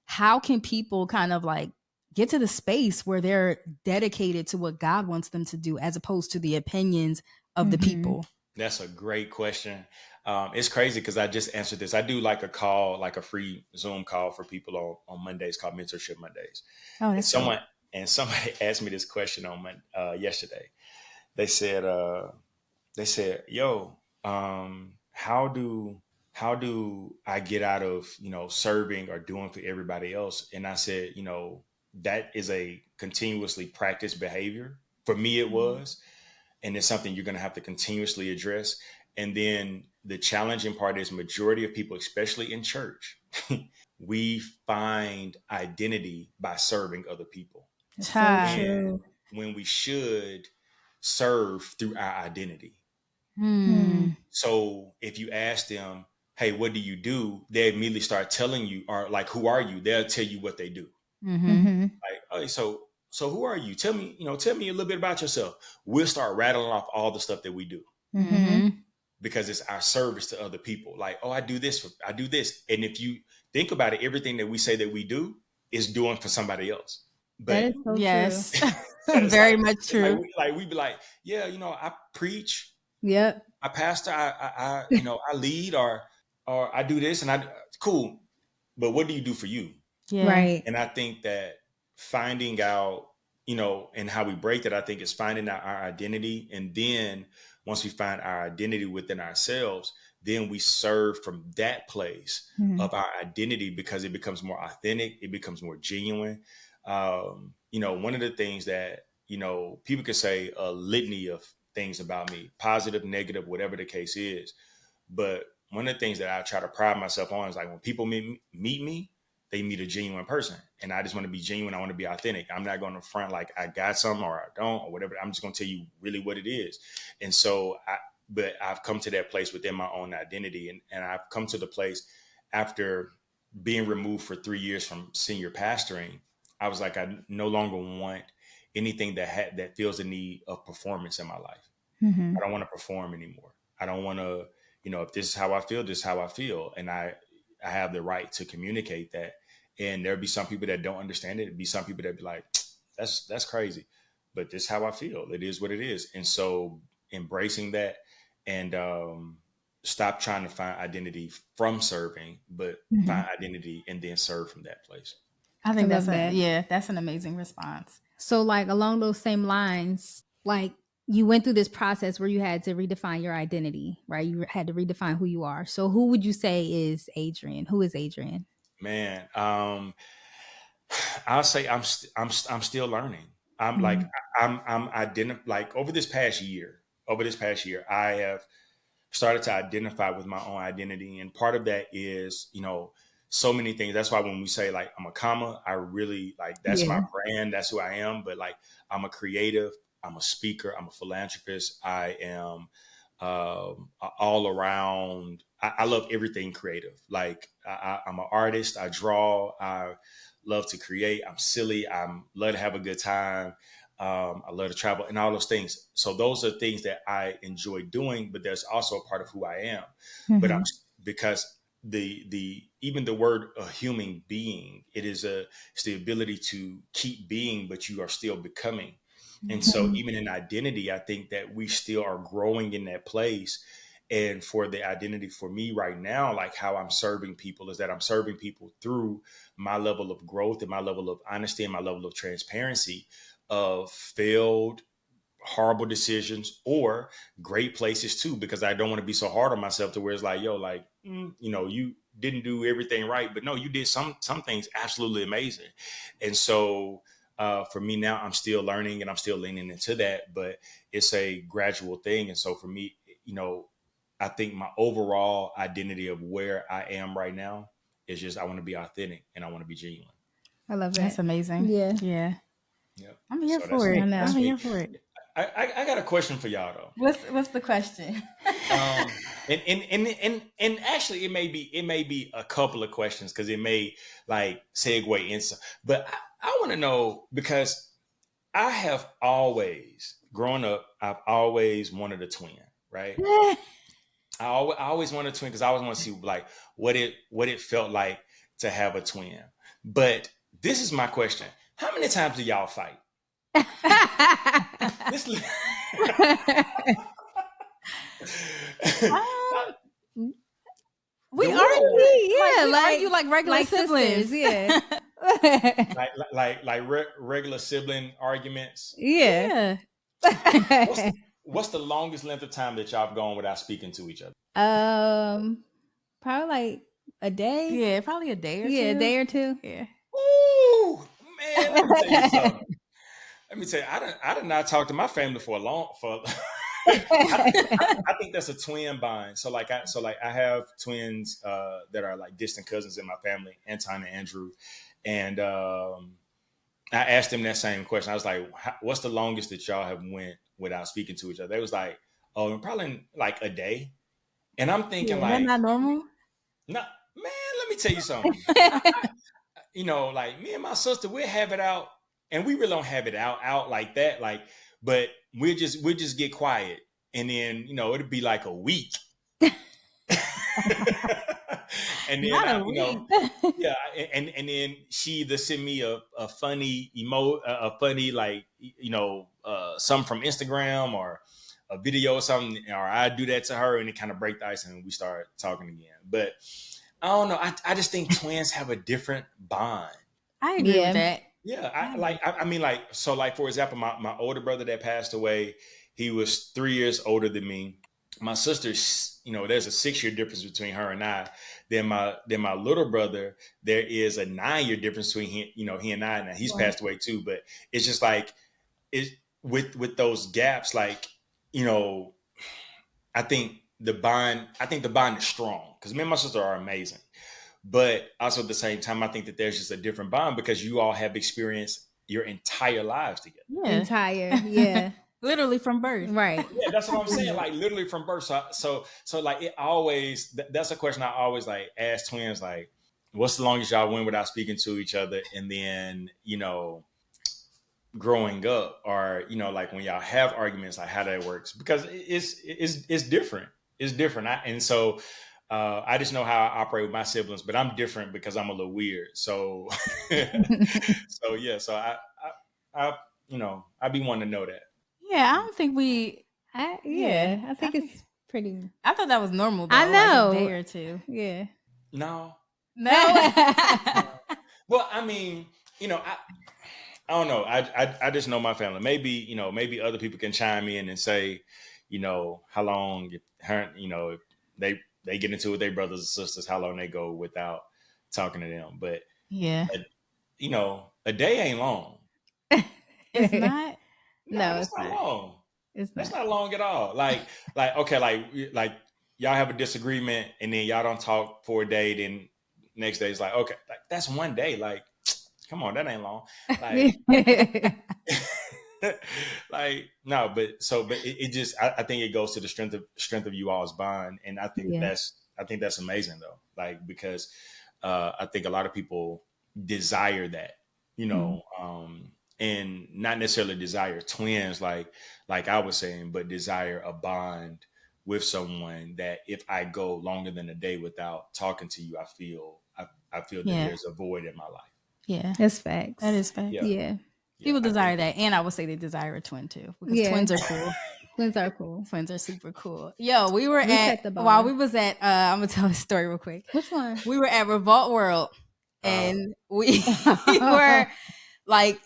How can people kind of like get to the space where they're dedicated to what God wants them to do, as opposed to the opinions of the people? That's a great question. It's crazy because I just answered this. I do like a call, like a free Zoom call for people on Mondays called Mentorship Mondays. Oh, that's somebody asked me this question on yesterday. They said, "Yo, how do I get out of serving or doing for everybody else?" And I said, that is a continuously practiced behavior. For me, it was. And it's something you're going to have to continuously address. And then the challenging part is majority of people, especially in church, we find identity by serving other people. And when we should serve through our identity. So if you ask them, hey, what do you do? They immediately start telling you, or like, who are you? They'll tell you what they do. Like, oh, so who are you? Tell me a little bit about yourself. We'll start rattling off all the stuff that we do because it's our service to other people. Like, oh, I do this. And if you think about it, everything that we say that we do is doing for somebody else. But that is so yes, true. very much true. We'd be like, yeah, I preach. Yep. I pastor. I I lead or I do this and cool. But what do you do for you? Yeah. Right. And I think that finding out, and how we break that, I think is finding out our identity. And then once we find our identity within ourselves, then we serve from that place of our identity because it becomes more authentic. It becomes more genuine. One of the things that, people could say a litany of things about me, positive, negative, whatever the case is. But one of the things that I try to pride myself on is like when people meet me, they meet a genuine person. And I just want to be genuine. I want to be authentic. I'm not going to front like I got something or I don't or whatever. I'm just going to tell you really what it is. And so but I've come to that place within my own identity. And I've come to the place after being removed for 3 years from senior pastoring. I was like, I no longer want anything that feels the need of performance in my life. I don't want to perform anymore. I don't want to, if this is how I feel, this is how I feel. And I have the right to communicate that. And there'll be some people that don't understand it. There'll be some people that be like, that's crazy, but this is how I feel. It is what it is. And so embracing that and stop trying to find identity from serving, but find identity and then serve from that place. I think that's an amazing response. So like along those same lines, like you went through this process where you had to redefine your identity, right? You had to redefine who you are. So who would you say is Adrian? Who is Adrian? Man, I'll say I'm still learning. I'm like over this past year, I have started to identify with my own identity, and part of that is so many things. That's why when we say like I'm a comma, I really like that's my brand. That's who I am. But like I'm a creative. I'm a speaker. I'm a philanthropist. I am all around. I love everything creative. Like I'm an artist. I draw. I love to create. I'm silly. I love to have a good time. I love to travel and all those things. So those are things that I enjoy doing, but there's also a part of who I am. But because even the word a human being, it's the ability to keep being, but you are still becoming. And so even in identity, I think that we still are growing in that place. And for the identity for me right now, like how I'm serving people is that I'm serving people through my level of growth and my level of honesty and my level of transparency of failed, horrible decisions or great places too, because I don't want to be so hard on myself to where it's like, yo, like, you didn't do everything right, but no, you did some things absolutely amazing. And so for me now, I'm still learning and I'm still leaning into that, but it's a gradual thing. And so for me, I think my overall identity of where I am right now is just, I want to be authentic and I want to be genuine. I love that. That's amazing. Yeah. Yeah. Yep. I'm here for it. I'm here for it. I got a question for y'all though. What's the question? And actually it may be a couple of questions because it may like segue into, but I want to know because I have always growing up, I've always wanted a twin, right? I always wanted a twin because I always want to see like what it felt like to have a twin. But this is my question: how many times do y'all fight? This, we The argue, yeah, we argue like regular siblings. sisters, yeah. regular sibling arguments. Yeah. What's the longest length of time that y'all have gone without speaking to each other? Probably like a day. Yeah, probably a day or two. Yeah, a day or two. Yeah. Ooh, man, let me tell you something. Let me tell you, I did not talk to my family for a long for. I think that's a twin bond. So like I have twins that are like distant cousins in my family, Anton and Andrew, and I asked them that same question. I was like, "What's the longest that y'all have went without speaking to each other?" They was like, "Oh, probably like a day." And I'm thinking like, that's not normal. "No, man, let me tell you something." Like me and my sister, we'll have it out, and we really don't have it out like that. Like, but we'll just get quiet, and then it'll be like a week. And then yeah, and then she either send me a funny funny like something from Instagram or a video or something, or I do that to her, and it kind of break the ice, and we start talking again. But I don't know. I just think twins have a different bond. I agree with that. Yeah, I mean, like, so, like, for example, my older brother that passed away, he was 3 years older than me. My sister's, there's a 6-year difference between her and I. Then my little brother, there is a 9-year difference between he and I. Now he's passed away too, but it's just like with those gaps, like, I think the bond is strong because me and my sister are amazing. But also at the same time, I think that there's just a different bond because you all have experienced your entire lives together. Yeah. Literally from birth. Right. Yeah, that's what I'm saying. Like literally from birth. So like it always, that's a question I always like ask twins, like, what's the longest y'all went without speaking to each other? And then, growing up or, like when y'all have arguments, like how that works, because it's different. It's different. I just know how I operate with my siblings, but I'm different because I'm a little weird. So, so I be wanting to know that. Yeah, I don't think I think it's pretty. I thought that was normal, though. I know. Like a day or two. Yeah. No. Well, I mean, I don't know. I just know my family. Maybe other people can chime in and say, how long if they get into it with their brothers and sisters, how long they go without talking to them. But yeah, a day ain't long. It's not. No, it's not long. It's not long at all. Like okay, like y'all have a disagreement and then y'all don't talk for a day. Then next day it's like, okay, like that's one day. Like, come on, that ain't long. Like, no, but it just I think it goes to the strength of you all's bond, and I think that's amazing though. Like because I think a lot of people desire that, and not necessarily desire twins like I was saying, but desire a bond with someone that if I go longer than a day without talking to you, I feel that there's a void in my life. Yeah, that's facts. That is facts. Yeah. People desire that, and I would say they desire a twin too, because twins are cool. Twins are cool. Twins are super cool. Yo, we was at I'm gonna tell a story real quick. Which one? We were at Revolt World, and we were like,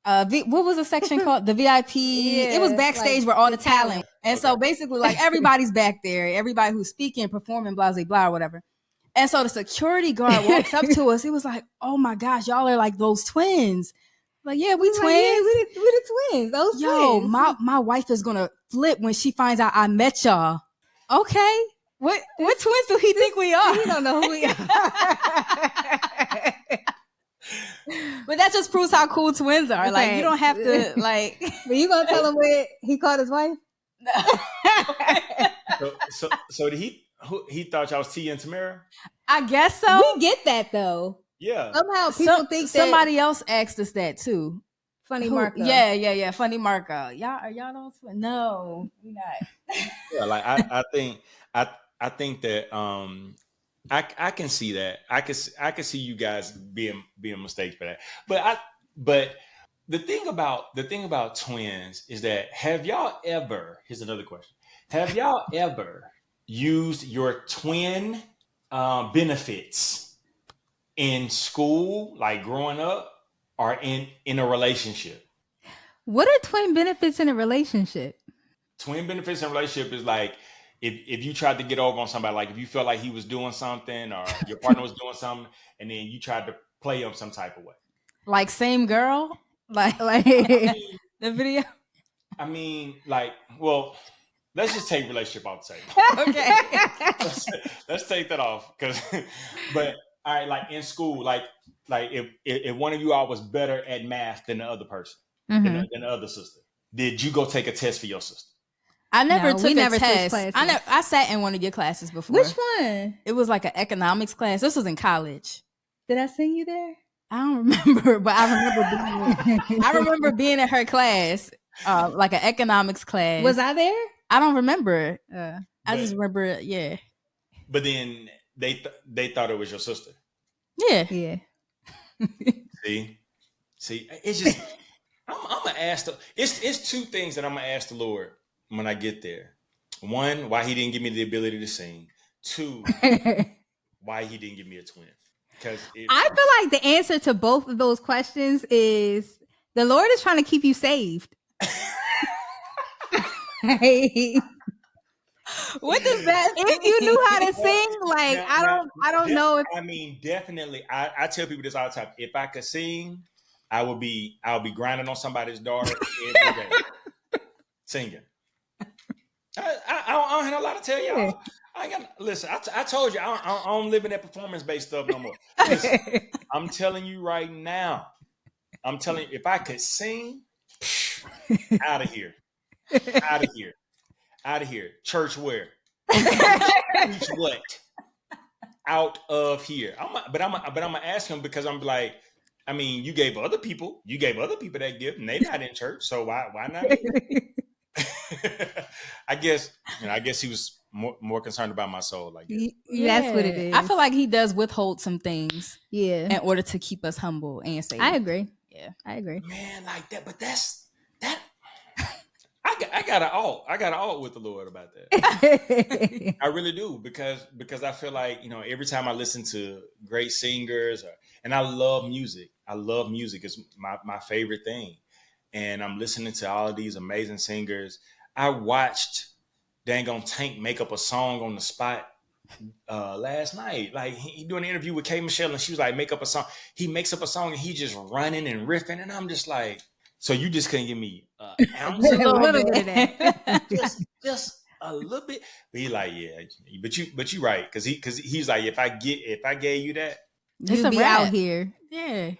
what was the section called? The VIP. It was backstage like, where all the talent. And so basically, like everybody's back there, everybody who's speaking, performing, blah, blah, blah, or whatever. And so the security guard walks up to us. He was like, "Oh my gosh, y'all are like those twins." Like, yeah, we twins. Like, yeah, we the twins. Those twins. My wife is gonna flip when she finds out I met y'all. Okay. What twins do he think we are? He don't know who we are. But that just proves how cool twins are. Okay. Like, you don't have to like. But you gonna tell him what he called his wife? So did he thought y'all was Tia and Tamara? I guess so. We get that though. Yeah. Somehow people think that somebody else asked us that too. Funny Marco. Yeah. Funny Marco. Y'all are y'all those twins? No, we're not. Yeah, like I think I think that I can see that. I can see you guys being mistakes for that. But the thing about twins is that have y'all ever, here's another question. Have y'all ever used your twin benefits in school, like growing up, or in a relationship? What are twin benefits in a relationship? Twin benefits in a relationship is like if you tried to get over on somebody, like if you felt like he was doing something or your partner was doing something, and then you tried to play him some type of way. Like same girl? Like I mean, the video? I mean, like, well, let's just take relationship off the table. Okay. let's take that off. But all right, like in school, like if one of you all was better at math than the other person, than the other sister, did you go take a test for your sister? I never took a never test. I sat in one of your classes before. Which one? It was like an economics class. This was in college. Did I sing you there? I don't remember, but I remember being in her class, like an economics class. Was I there? I don't remember. I just remember, yeah. But then they thought it was your sister. Yeah. Yeah. See, it's just I'm gonna ask it's two things that I'm gonna ask the Lord when I get there. One, why he didn't give me the ability to sing. Two, why he didn't give me a twin. Because I feel like the answer to both of those questions is the Lord is trying to keep you saved. What does that mean? If you knew how to sing, like I don't know if I mean, definitely I tell people this all the time. If I could sing, I'll be grinding on somebody's daughter every day. Singing. I don't have a lot to tell y'all. Listen, I told you I don't live in that performance-based stuff no more. Listen, I'm telling you right now. I'm telling you, if I could sing, out of here. Out of here. Church where? Preach what? Out of here. But I'm gonna ask him because I'm like, I mean, you gave other people that gift, and they not in church, so why not me? I guess he was more concerned about my soul, like that. Yeah, that's what it is. I feel like he does withhold some things, in order to keep us humble and safe. I agree. Yeah, I agree. Man, like that, but that's that. I got an alt with the Lord about that. I really do because I feel like every time I listen to great singers and I love music. It's my favorite thing. And I'm listening to all of these amazing singers. I watched Dang on Tank make up a song on the spot last night. Like he doing an interview with K. Michelle, and she was like, make up a song. He makes up a song and he just running and riffing, and I'm just like, so you just couldn't give me an ounce a little bit of that. just a little bit. But he like, yeah, but you right, because he's like, if I gave you that, you'd be out here. Yeah.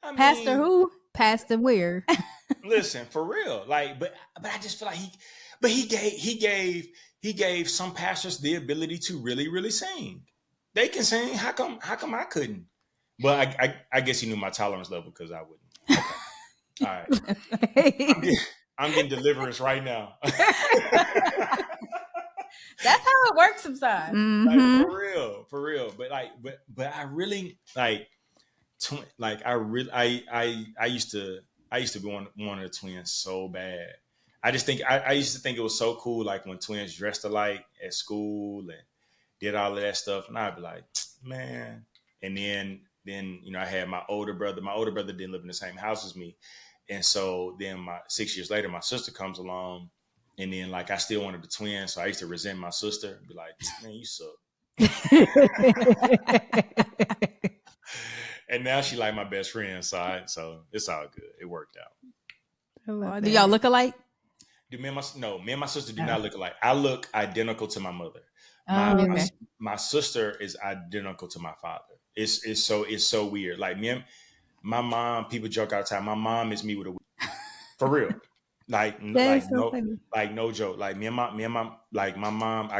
I mean, Pastor who? Pastor where? Listen, for real. Like, but I just feel like he gave some pastors the ability to really, really sing. They can sing. How come I couldn't? But I guess he knew my tolerance level because I wouldn't. Okay. All right. I'm getting deliverance right now. That's how it works sometimes. Mm-hmm. Like, for real. But I really like I used to be one of the twins so bad. I just think I used to think it was so cool, like when twins dressed alike at school and did all of that stuff, and I'd be like, man. And then I had my older brother. My older brother didn't live in the same house as me, and so then 6 years later, my sister comes along, and then like I still wanted the twins, so I used to resent my sister and be like, man, you suck. And now she like my best friend, so it's all good. It worked out. Do y'all look alike? Me and my sister do not look alike. I look identical to my mother. My sister is identical to my father. It's so weird. Like me and my mom, people joke all the time. My mom is me with a wig. For real. Like no joke. Like me and my like my mom.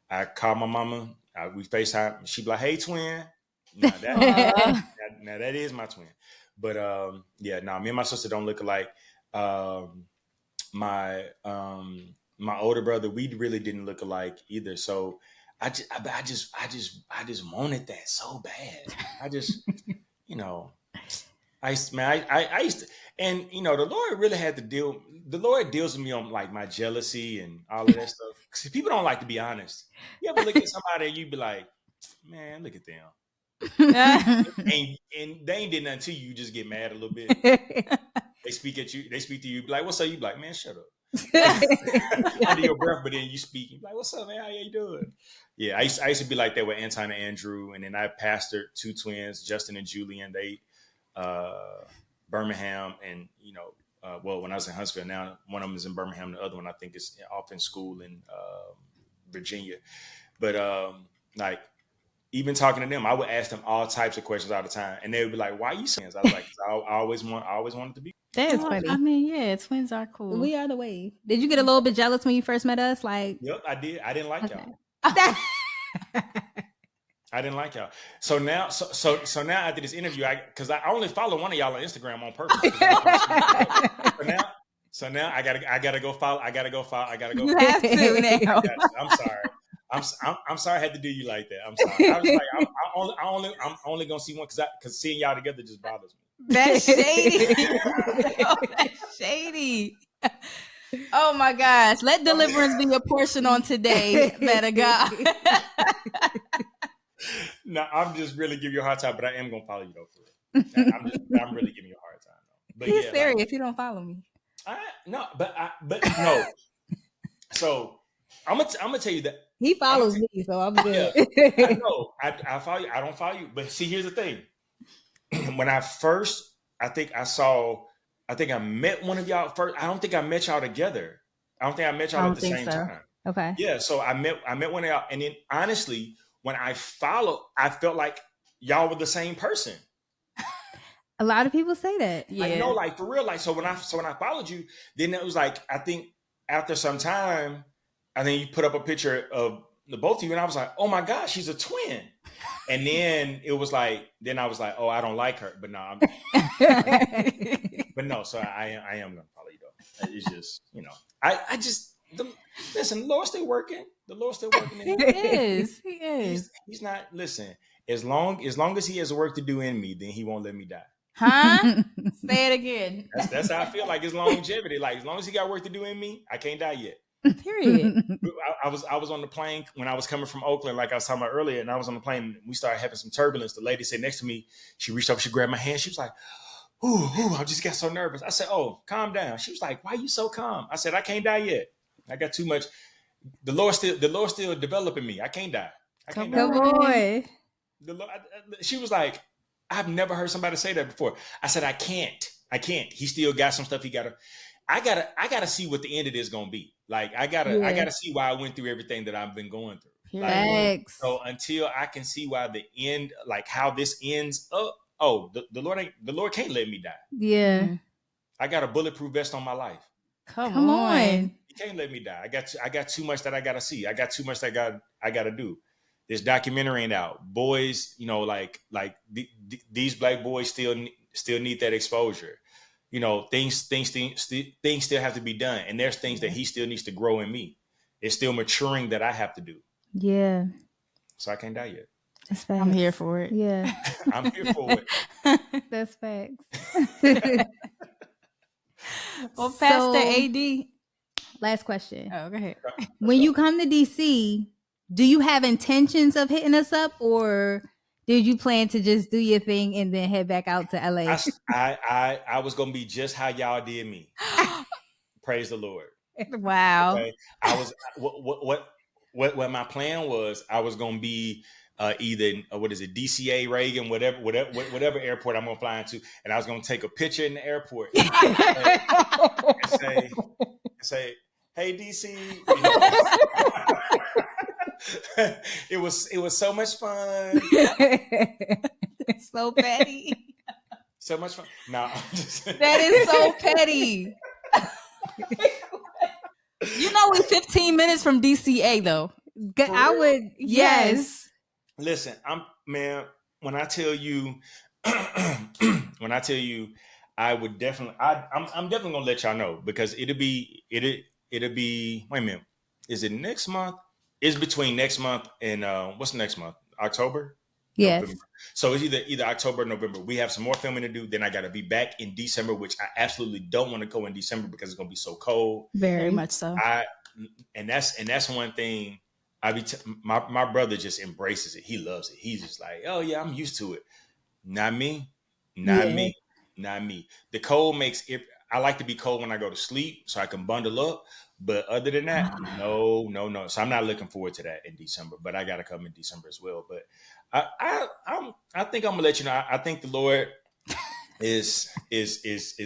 I call my mama. We FaceTime. She be like, "Hey, twin." Now that is my twin. But me and my sister don't look alike. My my older brother, we really didn't look alike either. So I just wanted that so bad. I just, you know, I used to, and the Lord really had to the Lord deals with me on like my jealousy and all of that stuff. Because people don't like to be honest. You ever look at somebody and you be like, man, look at them. and they ain't did nothing to you. You just get mad a little bit. They speak to you, be like, what's up? You be like, man, shut up. Under your breath, but then you speak, you be like, what's up, man? How you doing? Yeah, I used to be like that with Anton and Andrew, and then I pastored two twins, Justin and Julian. They Birmingham, and when I was in Huntsville, now one of them is in Birmingham, the other one I think is off in school in Virginia. But like, even talking to them, I would ask them all types of questions all the time, and they would be like, "Why are you saying?" I was like, I always wanted to be. That's funny. I mean, yeah, twins are cool. We are the wave. Did you get a little bit jealous when you first met us? Like, yep, I did. I didn't like okay. y'all. I didn't like y'all. So now, now after this interview, because I only follow one of y'all on Instagram on purpose. so now I gotta go follow. I gotta go. You have to now. I'm sorry. I'm sorry I had to do you like that. I'm sorry. I was like, I'm only gonna see one because seeing y'all together just bothers me. That's shady. That's shady. Oh my gosh. Let deliverance be your portion on today, man of God. No, I'm just really giving you a hard time, but I am gonna follow you though for it. I'm really giving you a hard time though. But he's serious if you don't follow me. No. So I'm gonna tell you that he follows me, so I'm good. Yeah, I know. I follow you. I don't follow you. But see, here's the thing. When I met one of y'all first. I don't think I met y'all together. I don't think I met y'all at the same time. Okay. Yeah. So I met one of y'all, and then honestly, when I followed, I felt like y'all were the same person. A lot of people say that. Yeah. I know, like for real. Like so when I followed you, then it was like I think after some time, I think you put up a picture of the both of you, and I was like, oh my gosh, she's a twin. And then it was like, I was like, oh, I don't like her, but no, but no. So I am gonna follow you though. It's just I just listen. The Lord's still working. The Lord's still working. He is. He's not. Listen. As long as he has work to do in me, then he won't let me die. Huh? Say it again. That's how I feel. Like it's longevity. Like as long as he got work to do in me, I can't die yet. Period. I was on the plane when I was coming from Oakland, like I was talking about earlier, and I was on the plane. And we started having some turbulence. The lady sitting next to me, she reached up, she grabbed my hand. She was like, "Ooh, I just got so nervous." I said, "Oh, calm down." She was like, "Why are you so calm?" I said, "I can't die yet. I got too much. The Lord's still developing me. I can't die. Come on." She was like, "I've never heard somebody say that before." I said, "I can't. He still got some stuff he gotta. I gotta see what the end of this gonna be. Like I gotta see why I went through everything that I've been going through. Like, so until I can see why the end, like how this ends up, the Lord can't let me die. Yeah. I got a bulletproof vest on my life. Come on. He can't let me die. I got too much that I gotta see. I got too much that I gotta do. This documentary ain't out. Boys, these black boys still need that exposure. Things still have to be done. And there's things that he still needs to grow in me. It's still maturing that I have to do. Yeah. So I can't die yet. That's facts. I'm here for it. Yeah. I'm here for it. That's facts. Well, Pastor AD. Last question. Oh, go ahead. When you come to DC, do you have intentions of hitting us up, or did you plan to just do your thing and then head back out to LA? I was gonna be just how y'all did me. Praise the Lord. Wow. Okay? I was what my plan was. I was gonna be either DCA, Reagan, whatever airport I'm gonna fly into, and I was gonna take a picture in the airport and say, "Hey DC." It was so much fun. It's so petty. So much fun. No, that is so petty. We 15 minutes from DCA though. I would. Yes. Listen, when I tell you, I would definitely. I'm definitely gonna let y'all know because it'll be it'll be. Wait a minute. Is it next month? It's between next month and what's next month? October. Yes. November. So it's either October or November. We have some more filming to do. Then I got to be back in December, which I absolutely don't want to go in December because it's gonna be so cold. Very much so. And that's one thing. My brother just embraces it. He loves it. He's just like, oh yeah, I'm used to it. Not me. Not me. Not me. The cold makes it. I like to be cold when I go to sleep so I can bundle up. But other than that, no. So I'm not looking forward to that in December. But I got to come in December as well. But I think I'm gonna let you know. I think the Lord is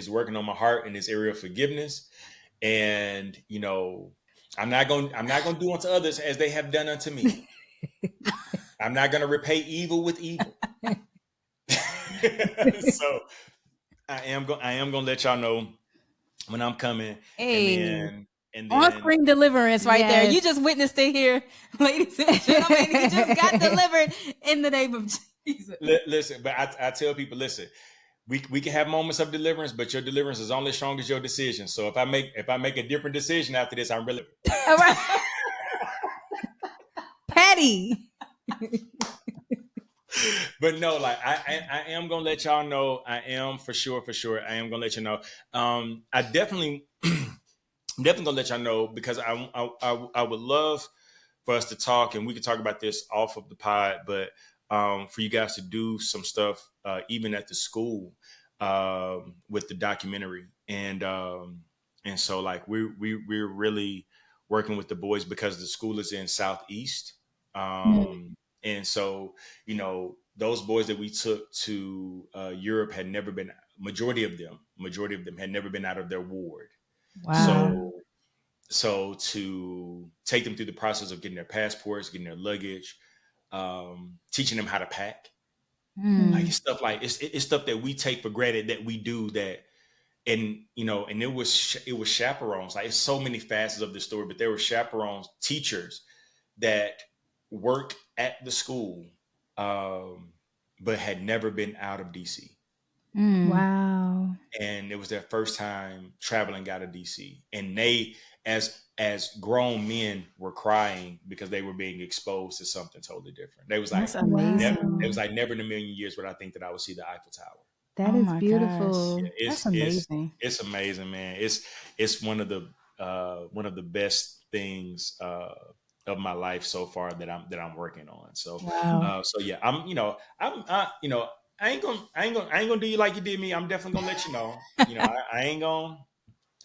working on my heart in this area of forgiveness, and I'm not gonna do unto others as they have done unto me. I'm not gonna repay evil with evil. So I am gonna let y'all know when I'm coming. Hey. And then on spring deliverance right there. You just witnessed it here, ladies and gentlemen. He just got delivered in the name of Jesus. Listen, but I tell people, listen, we can have moments of deliverance, but your deliverance is only as strong as your decision. So if I make a different decision after this, I'm really all right. Patty. But no, like I am gonna let y'all know. I am for sure. I am gonna let you know. I definitely gonna let y'all know because I would love for us to talk, and we can talk about this off of the pod, but for you guys to do some stuff even at the school with the documentary, and so like we're really working with the boys because the school is in Southeast, and so those boys that we took to Europe had never been. Majority of them had never been out of their ward. Wow. So to take them through the process of getting their passports, getting their luggage, teaching them how to pack, like it's stuff that we take for granted that we do that, and it was chaperones. Like it's so many facets of this story, but there were chaperones, teachers that work at the school, but had never been out of DC. Wow. And it was their first time traveling out of DC. And they, as grown men, were crying because they were being exposed to something totally different. They was like, that's amazing. never in a million years would I think that I would see the Eiffel Tower. That is beautiful. Yeah, that's amazing. It's amazing, man. It's one of the best things of my life so far that I'm working on. So so yeah, I ain't gonna do you like you did me. I'm definitely gonna let you know.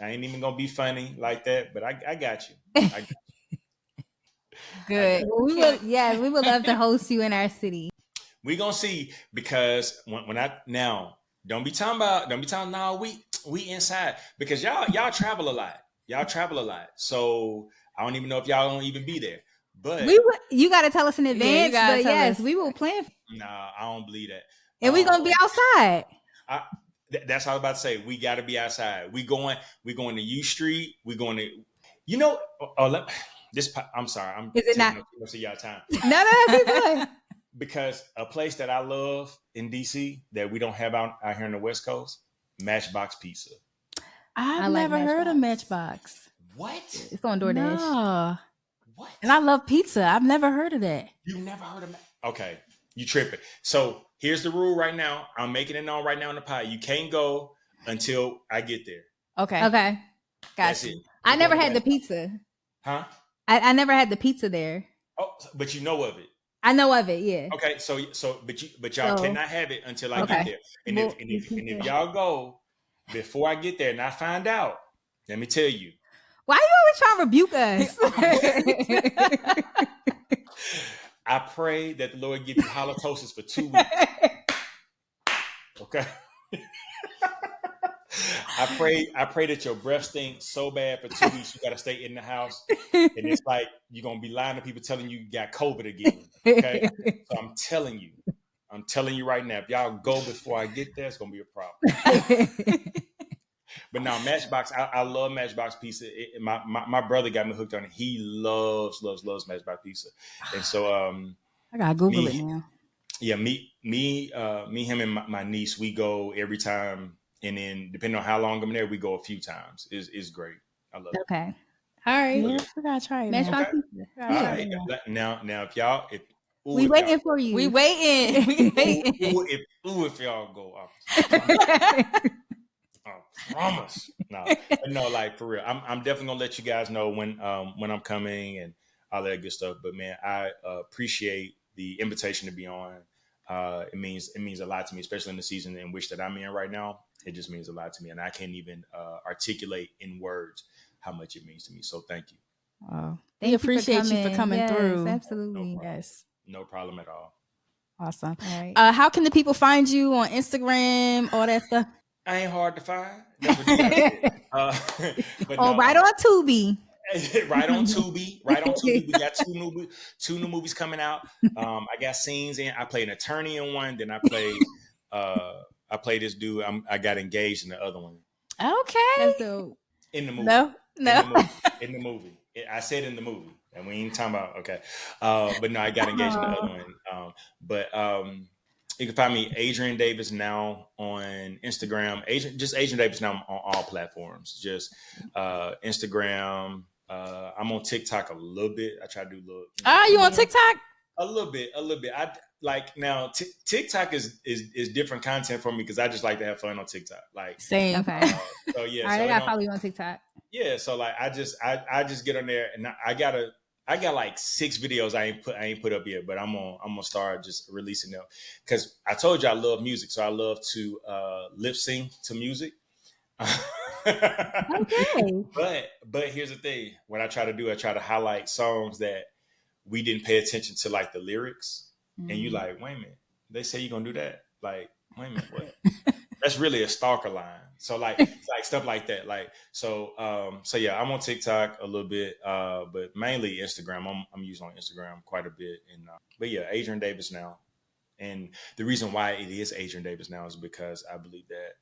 I ain't even gonna be funny like that, but I got you. Good. We would love to host you in our city. We gonna see, because when I now don't be talking now we inside, because y'all travel a lot. So I don't even know if y'all gonna even be there. But you got to tell us in advance. Yeah, but yes, we will plan. Nah, I don't believe that. And we gonna be outside. That's what I was about to say. We got to be outside. We going to U Street. We going to, I'm sorry. I'm Is it not? Most of y'all time. No, keep going. Because a place that I love in DC that we don't have out here on the West Coast, Matchbox Pizza. I've never heard of Matchbox. What? It's on DoorDash. No. What? And I love pizza. I've never heard of that. You've never heard of that? Okay. You tripping. So here's the rule right now. I'm making it known right now in the pod. You can't go until I get there. Okay. Gotcha. I never had the pizza. Huh? I never had the pizza there. Oh, but you know of it. I know of it, yeah. Okay, but y'all cannot have it until I get there. And if y'all go before I get there and I find out, let me tell you. Why are you always trying to rebuke us? I pray that the Lord give you halitosis for 2 weeks. Okay. I pray that your breath stinks so bad for 2 weeks you got to stay in the house, and it's like you're gonna be lying to people telling you got COVID again. Okay, so I'm telling you right now, if y'all go before I get there, it's gonna be a problem. But now Matchbox, I love Matchbox Pizza. My brother got me hooked on it. He loves Matchbox Pizza, and so I gotta Google it now. Yeah, him, and my niece, we go every time. And then depending on how long I'm there, we go a few times. It's great. I love it. Okay. All right. Yeah, we gotta try it. Mashed Now. potato pizza. All right. Now, if We if waiting y'all, for you. We waiting. We waiting. if y'all go up, I promise. No, but no, like for real. I'm definitely gonna let you guys know when I'm coming and all that good stuff. But man, I appreciate the invitation to be on. It means a lot to me, especially in the season in which that I'm in right now. It just means a lot to me, and I can't even articulate in words how much it means to me. So thank you. We appreciate you for coming through. Absolutely. Yes. No problem at all. Awesome. All right. How can the people find you on Instagram, all that stuff? I ain't hard to find. That's what you gotta say. But Oh, no, right on Tubi. right on Tubi. Right on Tubi. We got two new movies coming out. I got scenes in. I played an attorney in one. Then I played this dude. I got engaged in the other one. Okay. That's dope. In the movie. No. In the movie. I said in the movie. And we ain't talking about, okay. But no, I got engaged in the other one. But you can find me Adrian Davis now on Instagram. Adrian Davis now on all platforms. Just Instagram. I'm on TikTok a little bit. I try to do a little. You on TikTok? A little bit. I like now. TikTok is different content for me because I just like to have fun on TikTok. Like same. Okay. So yeah. All right, I gotta follow you on TikTok. Yeah. So like I just get on there and I got like 6 videos I ain't put up yet, but I'm gonna start just releasing them because I told you I love music, so I love to lip sync to music. Okay. But here's the thing: what I try to highlight songs that we didn't pay attention to, like the lyrics, and you like, wait a minute, they say you're gonna do that, like, wait a minute, what? That's really a stalker line. So like stuff like that. Like so yeah, I'm on TikTok a little bit, but mainly Instagram. I'm using on Instagram quite a bit. And but yeah, Adrian Davis now. And the reason why it is Adrian Davis now is because I believe that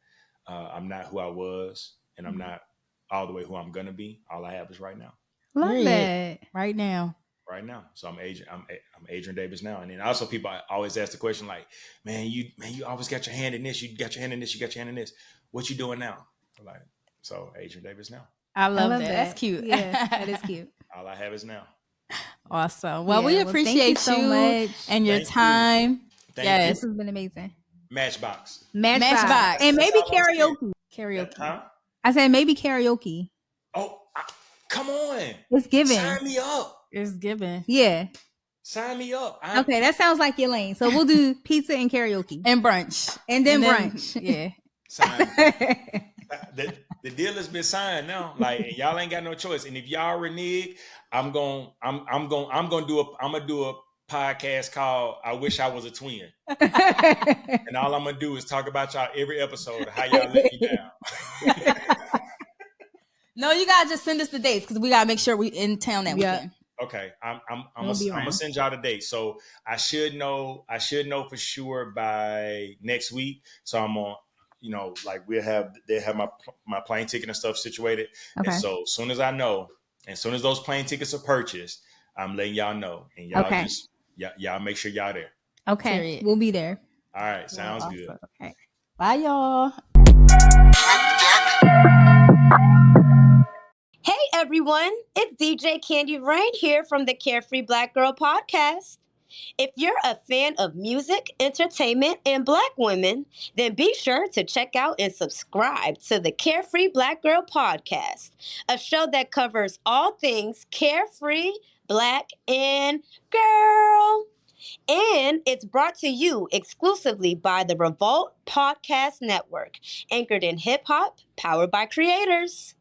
I'm not who I was, and I'm not all the way who I'm gonna be. All I have is right now. Love that. Right now. Right now. So I'm Adrian Davis now. And then also people always ask the question like, man, you always got your hand in this. You got your hand in this. You got your hand in this. What you doing now? Like, so Adrian Davis now. I love that. That's cute. Yeah, that is cute. All I have is now. Awesome. Well, we appreciate thank you so much. and your time. Thank yes. This has been amazing. Matchbox. Matchbox. And maybe karaoke. Karaoke. Huh? I said maybe karaoke. Oh, come on. It's given. Sign me up. It's given. Yeah. Sign me up. Okay, that sounds like your lane. So we'll do pizza and karaoke. And brunch. And then brunch. Yeah. Sign. The deal has been signed now. Like, and y'all ain't got no choice. And if y'all renege, I'm gonna do a podcast called "I Wish I Was a Twin," and all I'm gonna do is talk about y'all every episode of how y'all let me down. No, you gotta just send us the dates because we gotta make sure we in town that weekend. Okay, I'm gonna send y'all the date. So I should know for sure by next week. So I'm on. Like they have my plane ticket and stuff situated. Okay. And so as soon as I know, and as soon as those plane tickets are purchased, I'm letting y'all know. And y'all y'all make sure y'all there. Okay. Period. We'll be there. All right. Sounds good. Okay. Bye, y'all. Hey, everyone. It's DJ Candy Rain here from the Carefree Black Girl Podcast. If you're a fan of music, entertainment, and Black women, then be sure to check out and subscribe to the Carefree Black Girl Podcast, a show that covers all things carefree, Black, and girl. And it's brought to you exclusively by the Revolt Podcast Network, anchored in hip-hop, powered by creators.